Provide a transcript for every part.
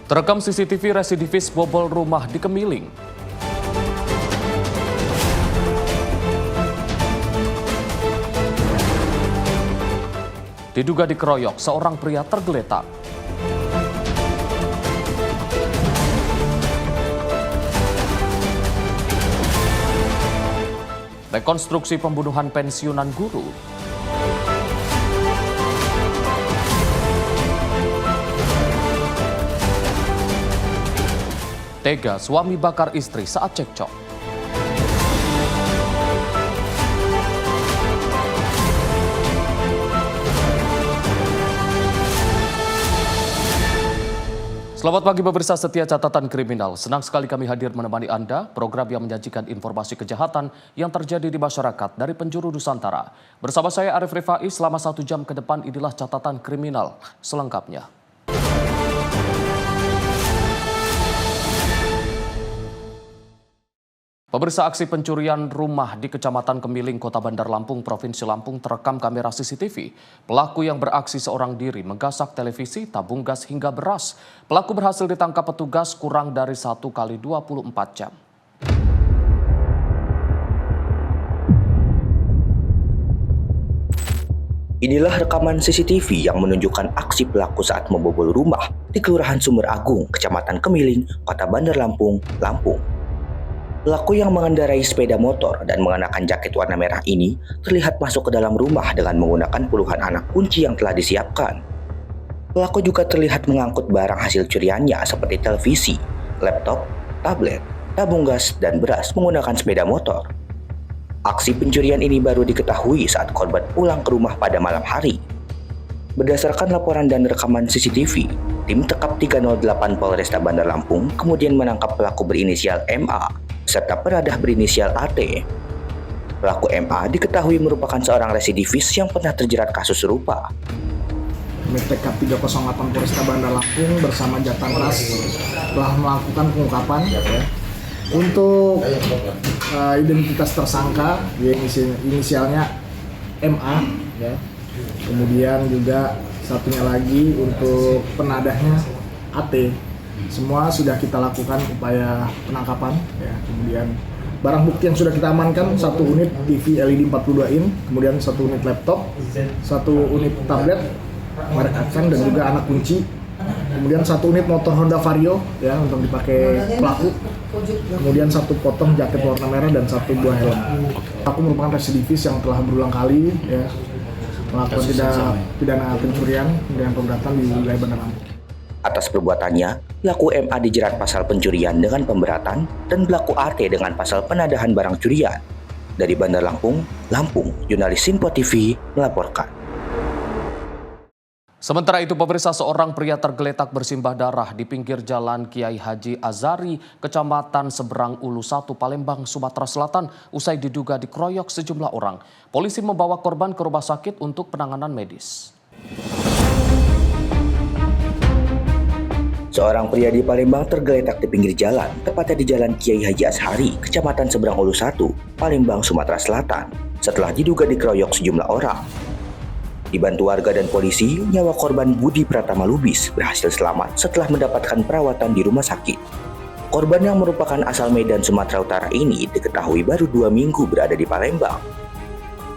Terekam CCTV residivis bobol rumah di Kemiling. Diduga dikeroyok, seorang pria tergeletak. Rekonstruksi pembunuhan pensiunan guru. Tega suami bakar istri saat cekcok. Selamat pagi pemirsa setia catatan kriminal. Senang sekali kami hadir menemani Anda, program yang menyajikan informasi kejahatan yang terjadi di masyarakat dari penjuru Nusantara. Bersama saya Arif Rifai, selama 1 jam ke depan inilah catatan kriminal selengkapnya. Pemirsa, aksi pencurian rumah di Kecamatan Kemiling, Kota Bandar Lampung, Provinsi Lampung terekam kamera CCTV. Pelaku yang beraksi seorang diri menggasak televisi, tabung gas hingga beras. Pelaku berhasil ditangkap petugas kurang dari 1 kali 24 jam. Inilah rekaman CCTV yang menunjukkan aksi pelaku saat membobol rumah di Kelurahan Sumber Agung, Kecamatan Kemiling, Kota Bandar Lampung, Lampung. Pelaku yang mengendarai sepeda motor dan mengenakan jaket warna merah ini terlihat masuk ke dalam rumah dengan menggunakan puluhan anak kunci yang telah disiapkan. Pelaku juga terlihat mengangkut barang hasil curiannya seperti televisi, laptop, tablet, tabung gas, dan beras menggunakan sepeda motor. Aksi pencurian ini baru diketahui saat korban pulang ke rumah pada malam hari. Berdasarkan laporan dan rekaman CCTV, tim Tekap 308 Polresta Bandar Lampung kemudian menangkap pelaku berinisial MA serta penadah berinisial AT. Pelaku MA diketahui merupakan seorang residivis yang pernah terjerat kasus serupa. Tekap 308 Polresta Bandar Lampung bersama Jatanras telah melakukan pengungkapan untuk identitas tersangka, inisialnya MA, ya. Kemudian juga satunya lagi untuk penadahnya AT. Semua sudah kita lakukan upaya penangkapan, ya. Kemudian barang bukti yang sudah kita amankan, 1 unit TV LED 42 in, kemudian 1 unit laptop, 1 unit tablet merek Acan dan juga anak kunci, kemudian 1 unit motor Honda Vario, ya, untuk dipakai pelaku, kemudian 1 potong jaket warna merah dan 1 buah helm. Pelaku merupakan residivis yang telah berulang kali, ya, melakukan pidana pencurian dengan pemberatan di wilayah Bandar Lampung. Atas perbuatannya, pelaku MA dijerat pasal pencurian dengan pemberatan dan pelaku AT dengan pasal penadahan barang curian. Dari Bandar Lampung, Lampung, jurnalis Sinpo TV melaporkan. Sementara itu, pemirsa, seorang pria tergeletak bersimbah darah di pinggir jalan Kiai Haji Azari, Kecamatan Seberang Ulu 1, Palembang, Sumatera Selatan, usai diduga dikeroyok sejumlah orang. Polisi membawa korban ke rumah sakit untuk penanganan medis. Seorang pria di Palembang tergeletak di pinggir jalan, tepatnya di Jalan Kiai Haji Azhari, Kecamatan Seberang Ulu 1, Palembang, Sumatera Selatan, setelah diduga dikeroyok sejumlah orang. Dibantu warga dan polisi, nyawa korban Budi Pratama Lubis berhasil selamat setelah mendapatkan perawatan di rumah sakit. Korban yang merupakan asal Medan, Sumatera Utara ini diketahui baru 2 minggu berada di Palembang.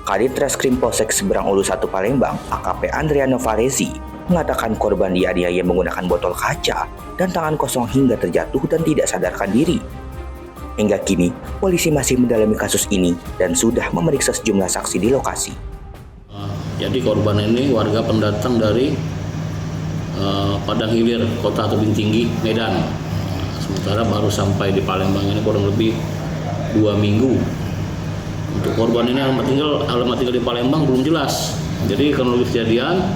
Kadit Reskrim Polsek Seberang Ulu 1 Palembang, AKP Andriano Farezi, mengatakan korban dianiaya menggunakan botol kaca dan tangan kosong hingga terjatuh dan tidak sadarkan diri. Hingga kini, polisi masih mendalami kasus ini dan sudah memeriksa sejumlah saksi di lokasi. Jadi korban ini warga pendatang dari Padang Hilir, Kota Tebing Tinggi, Medan. Sementara baru sampai di Palembang ini kurang lebih 2 minggu. Untuk korban ini alamat tinggal di Palembang belum jelas. Jadi kronologis kejadian,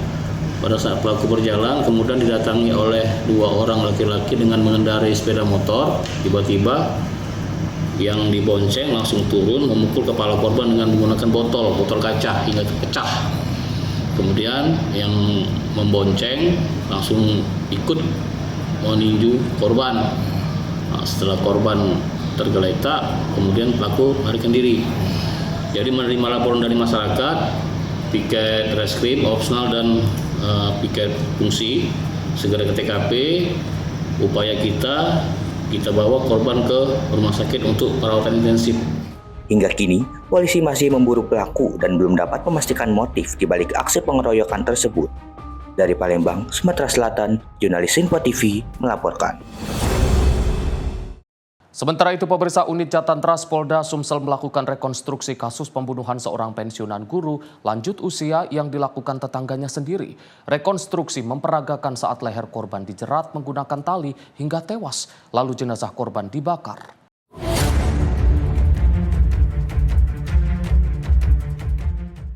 pada saat pelaku berjalan, kemudian didatangi oleh 2 orang laki-laki dengan mengendarai sepeda motor. Tiba-tiba yang dibonceng langsung turun memukul kepala korban dengan menggunakan botol kaca hingga pecah. Kemudian yang membonceng langsung ikut meninju korban. Nah, setelah korban tergeletak, kemudian pelaku melarikan diri. Jadi menerima laporan dari masyarakat, piket reskrim opsional dan piket fungsi segera ke TKP upaya kita bawa korban ke rumah sakit untuk perawatan intensif. Hingga kini, polisi masih memburu pelaku dan belum dapat memastikan motif di balik aksi pengeroyokan tersebut. Dari Palembang, Sumatera Selatan, jurnalis Info TV melaporkan. Sementara itu, pemirsa, unit Jatantras Polda Sumsel melakukan rekonstruksi kasus pembunuhan seorang pensiunan guru lanjut usia yang dilakukan tetangganya sendiri. Rekonstruksi memperagakan saat leher korban dijerat menggunakan tali hingga tewas, lalu jenazah korban dibakar.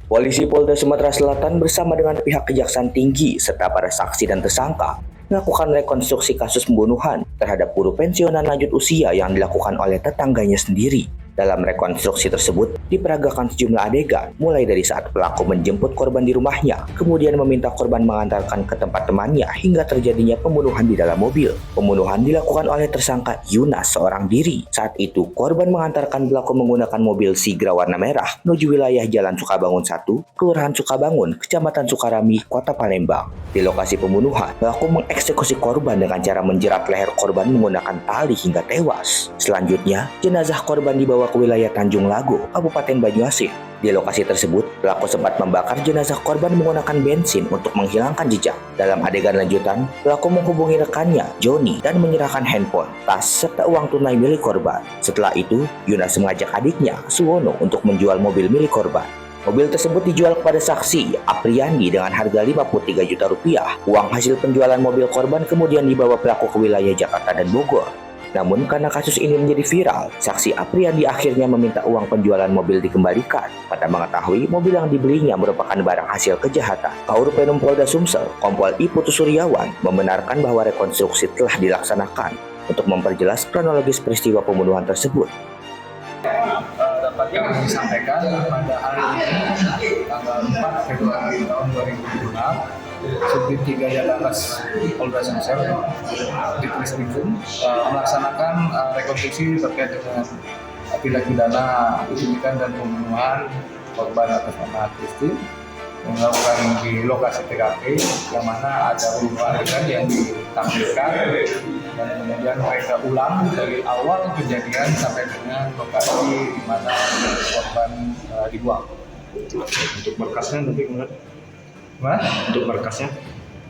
Polisi Polda Sumatera Selatan bersama dengan pihak Kejaksaan Tinggi serta para saksi dan tersangka melakukan rekonstruksi kasus pembunuhan terhadap guru pensiunan lanjut usia yang dilakukan oleh tetangganya sendiri. Dalam rekonstruksi tersebut, diperagakan sejumlah adegan, mulai dari saat pelaku menjemput korban di rumahnya, kemudian meminta korban mengantarkan ke tempat temannya hingga terjadinya pembunuhan di dalam mobil. Pembunuhan dilakukan oleh tersangka Yunas seorang diri. Saat itu, korban mengantarkan pelaku menggunakan mobil Sigra warna merah menuju wilayah Jalan Sukabangun 1, Kelurahan Sukabangun, Kecamatan Sukarami, Kota Palembang. Di lokasi pembunuhan, pelaku mengeksekusi korban dengan cara menjerat leher korban menggunakan tali hingga tewas. Selanjutnya, jenazah korban dibawa ke wilayah Tanjung Lago, Kabupaten Banyuasin. Di lokasi tersebut, pelaku sempat membakar jenazah korban menggunakan bensin untuk menghilangkan jejak. Dalam adegan lanjutan, pelaku menghubungi rekannya, Joni, dan menyerahkan handphone, tas, serta uang tunai milik korban. Setelah itu, Yunas mengajak adiknya, Suwono, untuk menjual mobil milik korban. Mobil tersebut dijual kepada saksi Apriyandi dengan harga Rp53 juta. Uang hasil penjualan mobil korban kemudian dibawa pelaku ke wilayah Jakarta dan Bogor. Namun karena kasus ini menjadi viral, saksi Apriyandi akhirnya meminta uang penjualan mobil dikembalikan. Pada mengetahui mobil yang dibelinya merupakan barang hasil kejahatan, Kaurupenum Polda Sumsel, Kompol I Putu Suryawan, membenarkan bahwa rekonstruksi telah dilaksanakan untuk memperjelas kronologis peristiwa pembunuhan tersebut. Dapat kami sampaikan pada hari ini, tanggal 4 Februari tahun 2026, Subdit 3 Jatantras Polda Sumsel ditulis Rikun melaksanakan rekonstruksi terkait dengan tindak pidana penculikan dan pembunuhan korban atas nama Kristi yang dilakukan di lokasi TKP, yang mana ada beberapa adegan yang ditampilkan dan kemudian mereka ulang dari awal kejadian sampai dengan lokasi di mana korban dibuang. Untuk berkasnya nanti kemudian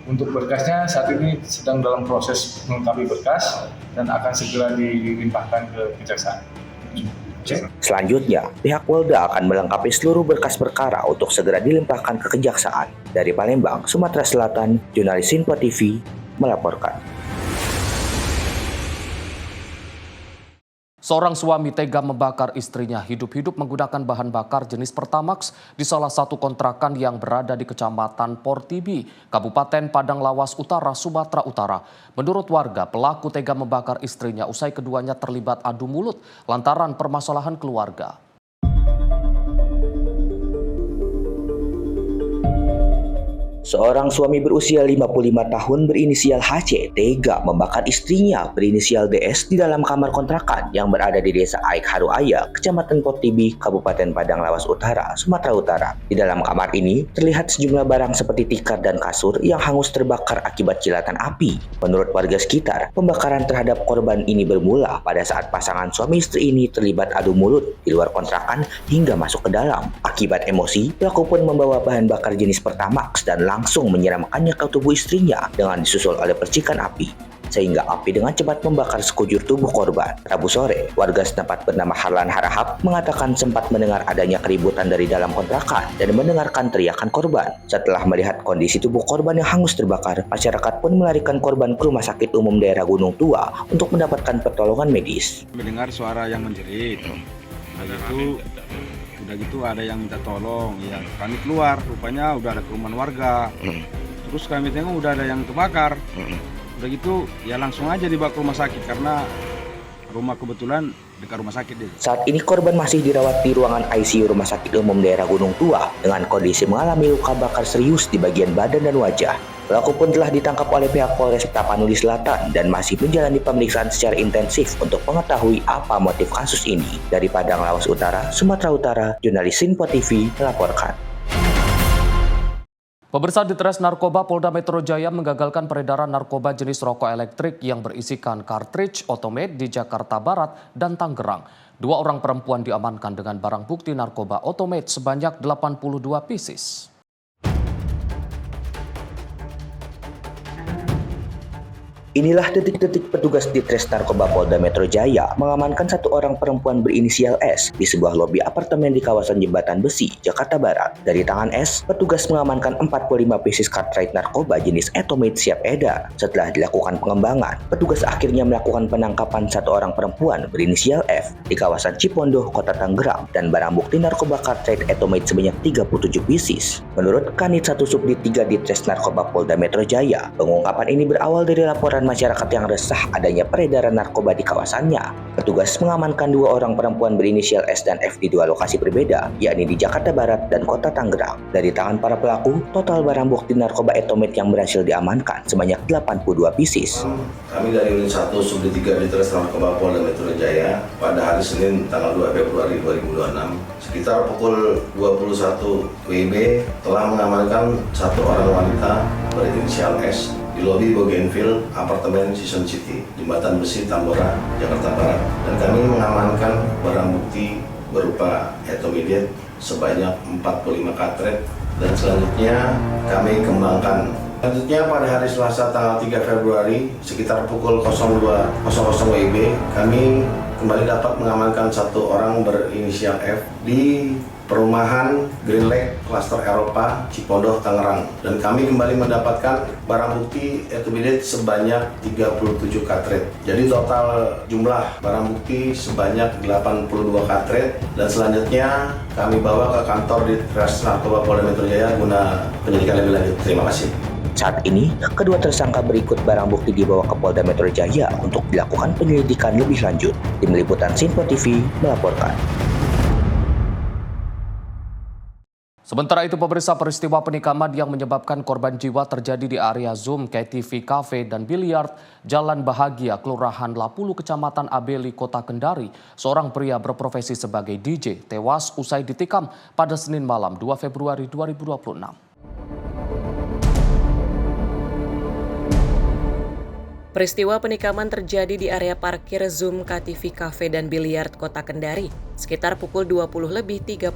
Untuk berkasnya saat ini sedang dalam proses melengkapi berkas dan akan segera dilimpahkan ke kejaksaan. Selanjutnya, pihak Polda akan melengkapi seluruh berkas perkara untuk segera dilimpahkan ke kejaksaan. Dari Palembang, Sumatera Selatan, jurnalis Info TV melaporkan. Seorang suami tega membakar istrinya hidup-hidup menggunakan bahan bakar jenis Pertamax di salah satu kontrakan yang berada di Kecamatan Portibi, Kabupaten Padang Lawas Utara, Sumatera Utara. Menurut warga, pelaku tega membakar istrinya usai keduanya terlibat adu mulut lantaran permasalahan keluarga. Seorang suami berusia 55 tahun berinisial HC tega membakar istrinya berinisial DS di dalam kamar kontrakan yang berada di Desa Aik Haruaya, Kecamatan Portibi, Kabupaten Padang Lawas Utara, Sumatera Utara. Di dalam kamar ini terlihat sejumlah barang seperti tikar dan kasur yang hangus terbakar akibat kilatan api. Menurut warga sekitar, pembakaran terhadap korban ini bermula pada saat pasangan suami istri ini terlibat adu mulut di luar kontrakan hingga masuk ke dalam. Akibat emosi, pelaku pun membawa bahan bakar jenis Pertamax dan langsung menyiramkannya ke tubuh istrinya dengan disusul oleh percikan api, sehingga api dengan cepat membakar sekujur tubuh korban. Rabu sore, warga setempat bernama Harlan Harahap mengatakan sempat mendengar adanya keributan dari dalam kontrakan dan mendengarkan teriakan korban. Setelah melihat kondisi tubuh korban yang hangus terbakar, masyarakat pun melarikan korban ke Rumah Sakit Umum Daerah Gunung Tua untuk mendapatkan pertolongan medis. mendengar suara yang menjerit. Udah gitu ada yang minta tolong, ya kami keluar, rupanya udah ada kerumunan warga. Terus kami tengok udah ada yang terbakar. Udah gitu ya langsung aja dibawa ke rumah sakit karena rumah kebetulan dekat rumah sakit deh. Saat ini korban masih dirawat di ruangan ICU Rumah Sakit Umum Daerah Gunung Tua dengan kondisi mengalami luka bakar serius di bagian badan dan wajah. Pelaku pun telah ditangkap oleh pihak Polres Tapanuli Selatan dan masih menjalani pemeriksaan secara intensif untuk mengetahui apa motif kasus ini. Dari Padang Lawas Utara, Sumatera Utara, jurnalis Info TV melaporkan. Pemirsa, Ditres Narkoba Polda Metro Jaya menggagalkan peredaran narkoba jenis rokok elektrik yang berisikan kartridge otomate di Jakarta Barat dan Tangerang. 2 orang perempuan diamankan dengan barang bukti narkoba otomate sebanyak 82 pieces. Inilah detik-detik petugas Ditres Narkoba Polda Metro Jaya mengamankan 1 orang perempuan berinisial S di sebuah lobi apartemen di kawasan Jembatan Besi, Jakarta Barat. Dari tangan S, petugas mengamankan 45 pieces cartridge narkoba jenis etomate siap edar. Setelah dilakukan pengembangan, petugas akhirnya melakukan penangkapan 1 orang perempuan berinisial F di kawasan Cipondoh, Kota Tangerang, dan barang bukti narkoba cartridge etomate sebanyak 37 pieces. Menurut Kanit 1 Subdit 3 Ditres Narkoba Polda Metro Jaya, pengungkapan ini berawal dari laporan masyarakat yang resah adanya peredaran narkoba di kawasannya. Petugas mengamankan 2 orang perempuan berinisial S dan F di 2 lokasi berbeda, yakni di Jakarta Barat dan Kota Tangerang. Dari tangan para pelaku, total barang bukti narkoba etomate yang berhasil diamankan sebanyak 82 pieces. Kami dari Unit 1 Subdit 3 Ditres Narkoba Polda Metro Jaya pada hari Senin tanggal 2 Februari 2026 sekitar pukul 21 WIB telah mengamankan 1 orang wanita berinisial S di lobi Bougainville apartemen Season City, Jembatan Besi, Tambora, Jakarta Barat. Dan kami mengamankan barang bukti berupa etomidate sebanyak 45 cartridge dan selanjutnya kami kembangkan. Selanjutnya pada hari Selasa tanggal 3 Februari sekitar pukul 02.00 WIB kami kembali dapat mengamankan 1 orang berinisial F di perumahan Green Lake, Klaster Eropa, Cipondoh, Tangerang. Dan kami kembali mendapatkan barang bukti etomidate sebanyak 37 cartridge. Jadi total jumlah barang bukti sebanyak 82 cartridge. Dan selanjutnya kami bawa ke kantor Ditres Narkoba Polda Metro Jaya guna penyelidikan lebih lanjut. Terima kasih. Saat ini, kedua tersangka berikut barang bukti dibawa ke Polda Metro Jaya untuk dilakukan penyelidikan lebih lanjut. Tim Liputan Sinpo TV melaporkan. Sementara itu, pemirsa, peristiwa penikaman yang menyebabkan korban jiwa terjadi di area Zoom KTV Cafe dan Biliar Jalan Bahagia, Kelurahan Lapulu, Kecamatan Abeli, Kota Kendari. Seorang pria berprofesi sebagai DJ tewas usai ditikam pada Senin malam 2 Februari 2026. Peristiwa penikaman terjadi di area parkir Zoom KTV Cafe dan Biliar Kota Kendari sekitar pukul 20:30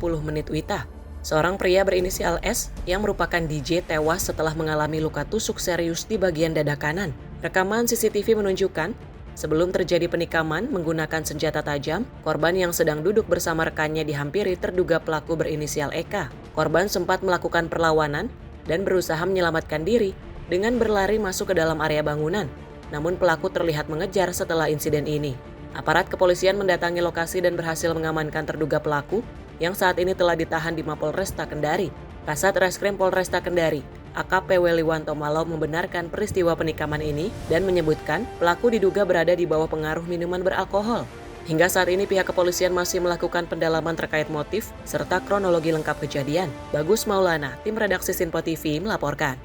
WITA. Seorang pria berinisial S yang merupakan DJ tewas setelah mengalami luka tusuk serius di bagian dada kanan. Rekaman CCTV menunjukkan sebelum terjadi penikaman menggunakan senjata tajam, korban yang sedang duduk bersama rekannya dihampiri terduga pelaku berinisial Eka. Korban sempat melakukan perlawanan dan berusaha menyelamatkan diri dengan berlari masuk ke dalam area bangunan. Namun pelaku terlihat mengejar setelah insiden ini. Aparat kepolisian mendatangi lokasi dan berhasil mengamankan terduga pelaku yang saat ini telah ditahan di Mapolresta Kendari. Kasat Reskrim Polresta Kendari, AKP Weliwanto Malau membenarkan peristiwa penikaman ini dan menyebutkan pelaku diduga berada di bawah pengaruh minuman beralkohol. Hingga saat ini pihak kepolisian masih melakukan pendalaman terkait motif serta kronologi lengkap kejadian. Bagus Maulana, tim redaksi Sinpo TV melaporkan.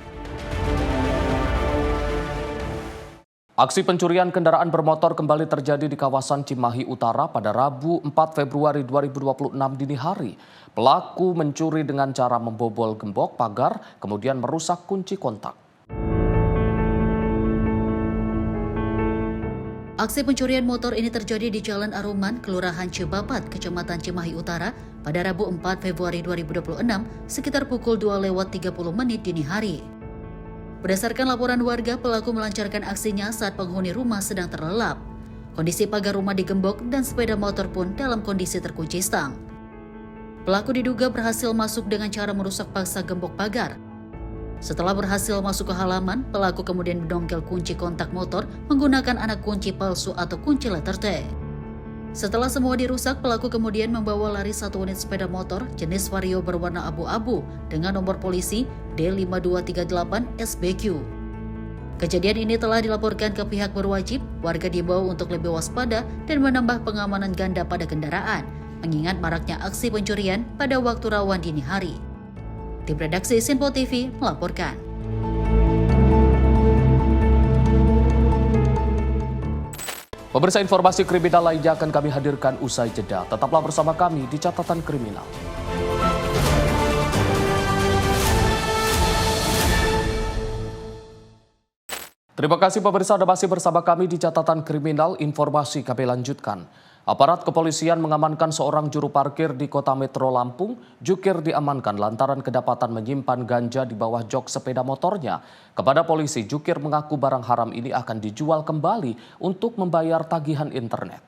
Aksi pencurian kendaraan bermotor kembali terjadi di kawasan Cimahi Utara pada Rabu 4 Februari 2026 dini hari. Pelaku mencuri dengan cara membobol gembok pagar, kemudian merusak kunci kontak. Aksi pencurian motor ini terjadi di Jalan Aruman, Kelurahan Cibapat, Kecamatan Cimahi Utara pada Rabu 4 Februari 2026 sekitar pukul 2:30 dini hari. Berdasarkan laporan warga, pelaku melancarkan aksinya saat penghuni rumah sedang terlelap. Kondisi pagar rumah digembok dan sepeda motor pun dalam kondisi terkunci stang. Pelaku diduga berhasil masuk dengan cara merusak paksa gembok pagar. Setelah berhasil masuk ke halaman, pelaku kemudian mendongkel kunci kontak motor menggunakan anak kunci palsu atau kunci letter T. Setelah semua dirusak, pelaku kemudian membawa lari 1 unit sepeda motor jenis Vario berwarna abu-abu dengan nomor polisi D5238 SBQ. Kejadian ini telah dilaporkan ke pihak berwajib, warga diimbau untuk lebih waspada dan menambah pengamanan ganda pada kendaraan, mengingat maraknya aksi pencurian pada waktu rawan dini hari. Tim redaksi Sinpo TV melaporkan. Pemirsa, informasi kriminal lainnya akan kami hadirkan usai jeda. Tetaplah bersama kami di Catatan Kriminal. Terima kasih pemirsa, Anda masih bersama kami di Catatan Kriminal. Informasi kami lanjutkan. Aparat kepolisian mengamankan seorang juru parkir di Kota Metro Lampung. Jukir diamankan lantaran kedapatan menyimpan ganja di bawah jok sepeda motornya. Kepada polisi, Jukir mengaku barang haram ini akan dijual kembali untuk membayar tagihan internet.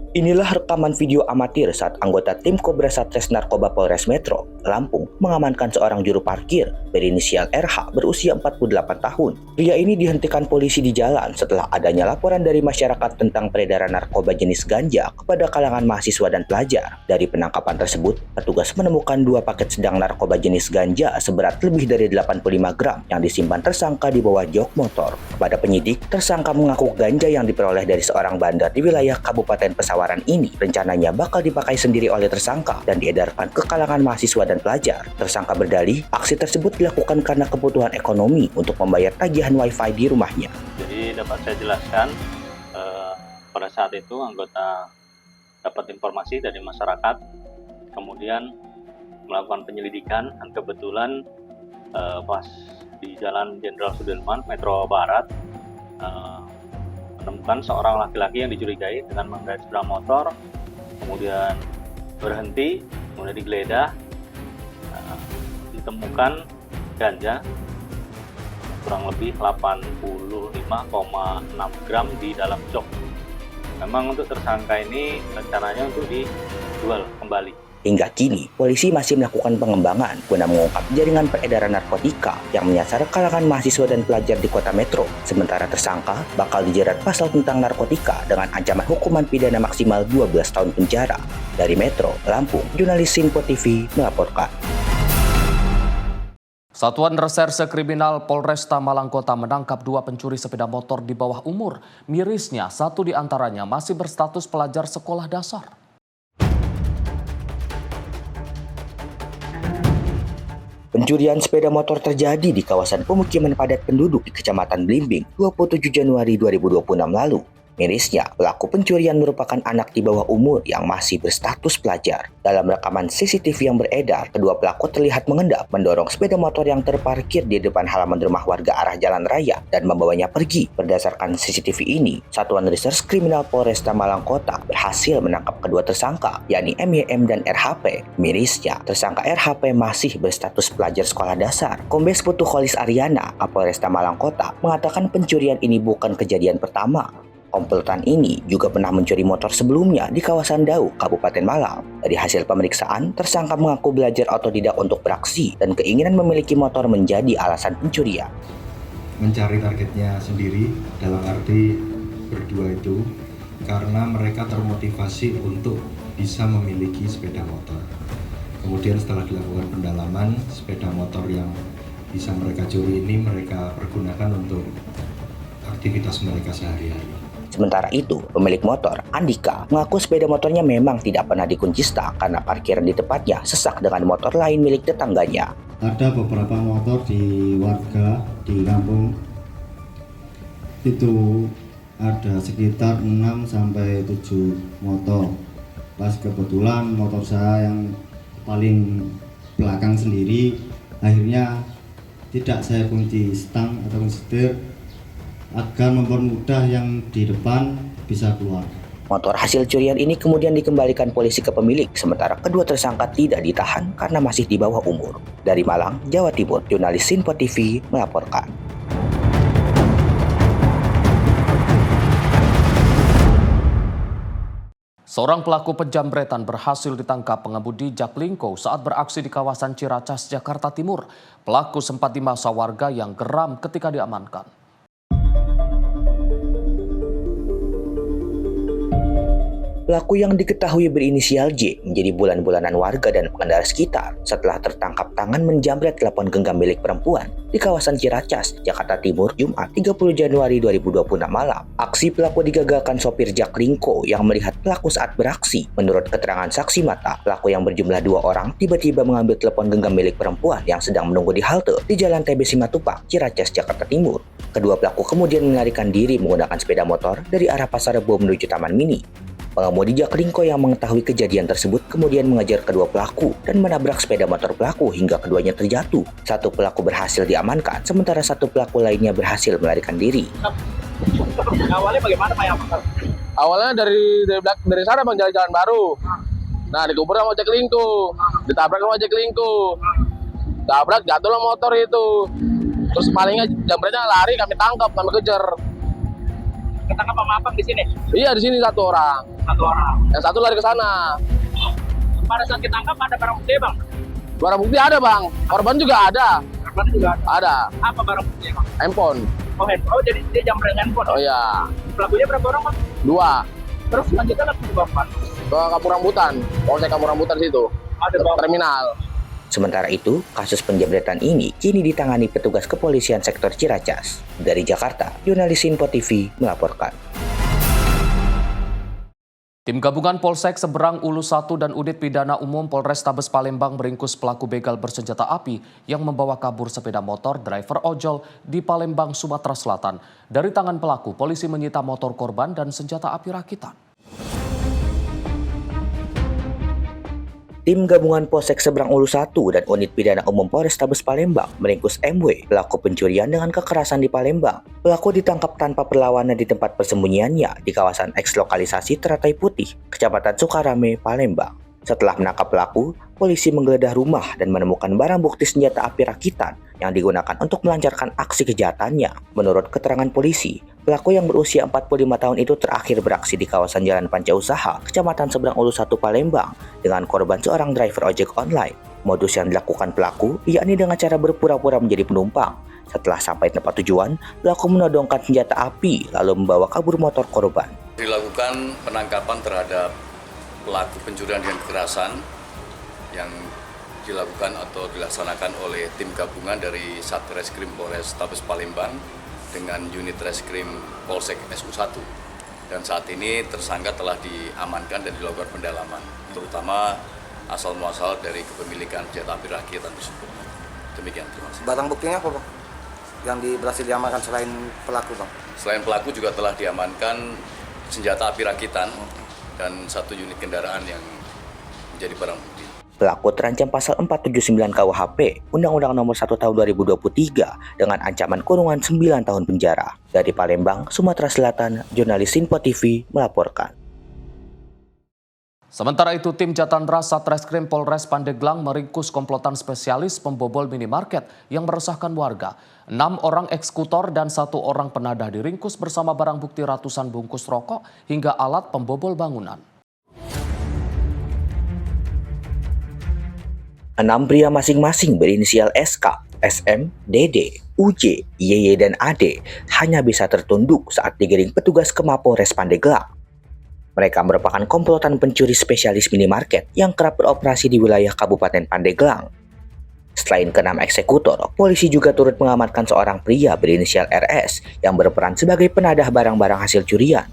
Inilah rekaman video amatir saat anggota tim Kobra Satres Narkoba Polres Metro Lampung mengamankan seorang juru parkir berinisial RH berusia 48 tahun. Pria ini dihentikan polisi di jalan setelah adanya laporan dari masyarakat tentang peredaran narkoba jenis ganja kepada kalangan mahasiswa dan pelajar. Dari penangkapan tersebut, petugas menemukan 2 paket sedang narkoba jenis ganja seberat lebih dari 85 gram yang disimpan tersangka di bawah jok motor. Kepada penyidik, tersangka mengaku ganja yang diperoleh dari seorang bandar di wilayah Kabupaten Pesawaran ini rencananya bakal dipakai sendiri oleh tersangka dan diedarkan ke kalangan mahasiswa dan pelajar. Tersangka berdalih, aksi tersebut dilakukan karena kebutuhan ekonomi untuk membayar tagihan wifi di rumahnya. Jadi dapat saya jelaskan, pada saat itu anggota dapat informasi dari masyarakat, kemudian melakukan penyelidikan, dan kebetulan pas di Jalan Jenderal Sudirman, Metro Barat, menemukan seorang laki-laki yang dicurigai dengan mengendarai sepeda motor, kemudian berhenti, kemudian digeledah, ditemukan ganja kurang lebih 85,6 gram di dalam jok. Memang untuk tersangka ini rencananya untuk dijual kembali. Hingga kini, polisi masih melakukan pengembangan guna mengungkap jaringan peredaran narkotika yang menyasar kalangan mahasiswa dan pelajar di Kota Metro. Sementara tersangka bakal dijerat pasal tentang narkotika dengan ancaman hukuman pidana maksimal 12 tahun penjara. Dari Metro Lampung, jurnalis Sinpo TV melaporkan. Satuan Reserse Kriminal Polresta Malang Kota menangkap 2 pencuri sepeda motor di bawah umur. Mirisnya, 1 di antaranya masih berstatus pelajar sekolah dasar. Pencurian sepeda motor terjadi di kawasan pemukiman padat penduduk di Kecamatan Blimbing 27 Januari 2026 lalu. Mirisnya, pelaku pencurian merupakan anak di bawah umur yang masih berstatus pelajar. Dalam rekaman CCTV yang beredar, kedua pelaku terlihat mengendap mendorong sepeda motor yang terparkir di depan halaman rumah warga arah jalan raya dan membawanya pergi. Berdasarkan CCTV ini, Satuan Reserse Kriminal Polresta Malang Kota berhasil menangkap kedua tersangka, yakni MYM dan RHP. Mirisnya, tersangka RHP masih berstatus pelajar sekolah dasar. Kombes Putu Kholis Aryana, Kapolresta Malang Kota, mengatakan pencurian ini bukan kejadian pertama. Komplotan ini juga pernah mencuri motor sebelumnya di kawasan Dau, Kabupaten Malang. Dari hasil pemeriksaan, tersangka mengaku belajar otodidak untuk beraksi dan keinginan memiliki motor menjadi alasan pencurian. Mencari targetnya sendiri, dalam arti berdua itu, karena mereka termotivasi untuk bisa memiliki sepeda motor. Kemudian setelah dilakukan pendalaman, sepeda motor yang bisa mereka curi ini mereka pergunakan untuk aktivitas mereka sehari-hari. Sementara itu, pemilik motor, Andika, mengaku sepeda motornya memang tidak pernah dikunci stang karena parkiran di tempatnya sesak dengan motor lain milik tetangganya. Ada beberapa motor di warga di kampung itu ada sekitar 6-7 motor. Pas kebetulan motor saya yang paling belakang sendiri akhirnya tidak saya kunci stang atau setir agar mempermudah yang di depan bisa keluar. Motor hasil curian ini kemudian dikembalikan polisi ke pemilik, sementara kedua tersangka tidak ditahan karena masih di bawah umur. Dari Malang, Jawa Timur, jurnalis Sinpo TV melaporkan. Seorang pelaku penjambretan berhasil ditangkap pengemudi Jaklingko saat beraksi di kawasan Ciracas, Jakarta Timur. Pelaku sempat dimasa warga yang geram ketika diamankan. Pelaku yang diketahui berinisial J menjadi bulan-bulanan warga dan pengendara sekitar setelah tertangkap tangan menjamret telepon genggam milik perempuan di kawasan Ciracas, Jakarta Timur, Jumat 30 Januari 2026 malam. Aksi pelaku digagalkan sopir Jaklingko yang melihat pelaku saat beraksi. Menurut keterangan saksi mata, pelaku yang berjumlah 2 orang tiba-tiba mengambil telepon genggam milik perempuan yang sedang menunggu di halte di Jalan TB Simatupang, Ciracas, Jakarta Timur. Kedua pelaku kemudian melarikan diri menggunakan sepeda motor dari arah Pasar Rebo menuju Taman Mini. Pengemudi Jaklingko yang mengetahui kejadian tersebut kemudian mengejar kedua pelaku dan menabrak sepeda motor pelaku hingga keduanya terjatuh. Satu pelaku berhasil diamankan, sementara satu pelaku lainnya berhasil melarikan diri. Awalnya bagaimana Pak? Awalnya dari sana Bang, jalan baru. Nah, dikubur sama Jaklingko, ditabrak sama Jaklingko. Tabrak, jatuhlah motor itu. Terus palingnya jamretnya lari, kami tangkap, kami kejar. Ketangkap sama apa di sini? Iya, di sini satu orang. Satu orang. Yang satu lari ke sana. Pada saat ditangkap ada barang bukti, Bang? Barang bukti ada, Bang. Korban juga ada. Korban juga ada? Ada. Apa barang bukti, Bang? Handphone. Oh, handphone. Oh, jadi dia jambret handphone? Oh, iya. Pelakunya berapa orang, Bang? 2. Terus selanjutnya langsung ke Bapak? Ke Kampung Rambutan. Polsek Kampung Rambutan situ. Ada terminal. Sementara itu, kasus penjambretan ini kini ditangani petugas kepolisian sektor Ciracas. Dari Jakarta, jurnalis Info TV melaporkan. Tim gabungan Polsek Seberang Ulu 1 dan Unit Pidana Umum Polrestabes Palembang meringkus pelaku begal bersenjata api yang membawa kabur sepeda motor driver ojol di Palembang, Sumatera Selatan. Dari tangan pelaku, polisi menyita motor korban dan senjata api rakitan. Tim gabungan Polsek Seberang Ulu 1 dan Unit Pidana Umum Polrestabes Palembang meringkus MW, pelaku pencurian dengan kekerasan di Palembang. Pelaku ditangkap tanpa perlawanan di tempat persembunyiannya di kawasan eks-lokalisasi Teratai Putih, Kecamatan Sukarame, Palembang. Setelah menangkap pelaku, polisi menggeledah rumah dan menemukan barang bukti senjata api rakitan yang digunakan untuk melancarkan aksi kejahatannya. Menurut keterangan polisi, pelaku yang berusia 45 tahun itu terakhir beraksi di kawasan Jalan Pancausaha, Kecamatan Seberang Ulu 1 Palembang, dengan korban seorang driver ojek online. Modus yang dilakukan pelaku yakni dengan cara berpura-pura menjadi penumpang. Setelah sampai tempat tujuan, pelaku menodongkan senjata api lalu membawa kabur motor korban. Dilakukan penangkapan terhadap pelaku pencurian dengan kekerasan yang dilakukan atau dilaksanakan oleh tim gabungan dari Satreskrim Polrestabes Palembang dengan unit Reskrim Polsek SU1. Dan saat ini tersangka telah diamankan dan dilakukan pendalaman, terutama asal muasal dari kepemilikan senjata api rakitan tersebut. Demikian, terima kasih. Barang buktinya apa, Bang? Yang berhasil diamankan selain pelaku, Bang? Selain pelaku juga telah diamankan senjata api rakitan dan satu unit kendaraan yang menjadi barang bukti. Pelaku terancam pasal 479 KUHP, Undang-Undang Nomor 1 Tahun 2023 dengan ancaman kurungan 9 tahun penjara. Dari Palembang, Sumatera Selatan, jurnalis Info TV melaporkan. Sementara itu, tim Jatandra Satreskrim Polres Pandeglang meringkus komplotan spesialis pembobol minimarket yang meresahkan warga. 6 orang eksekutor dan 1 orang penadah diringkus bersama barang bukti ratusan bungkus rokok hingga alat pembobol bangunan. 6 pria masing-masing berinisial SK, SM, DD, UJ, YY, dan AD hanya bisa tertunduk saat digiring petugas ke Mapolres Pandeglang. Mereka merupakan komplotan pencuri spesialis minimarket yang kerap beroperasi di wilayah Kabupaten Pandeglang. Selain ke-6 eksekutor, polisi juga turut mengamankan seorang pria berinisial RS yang berperan sebagai penadah barang-barang hasil curian.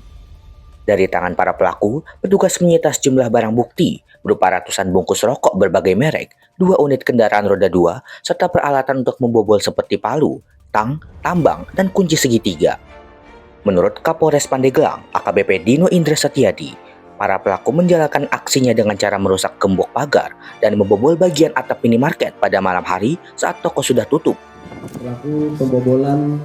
Dari tangan para pelaku, petugas menyita sejumlah barang bukti berupa ratusan bungkus rokok berbagai merek, 2 unit kendaraan roda 2, serta peralatan untuk membobol seperti palu, tang, tambang, dan kunci segitiga. Menurut Kapolres Pandeglang, AKBP Dino Indra Setiadi, para pelaku menjalankan aksinya dengan cara merusak gembok pagar dan membobol bagian atap minimarket pada malam hari saat toko sudah tutup. Pelaku pembobolan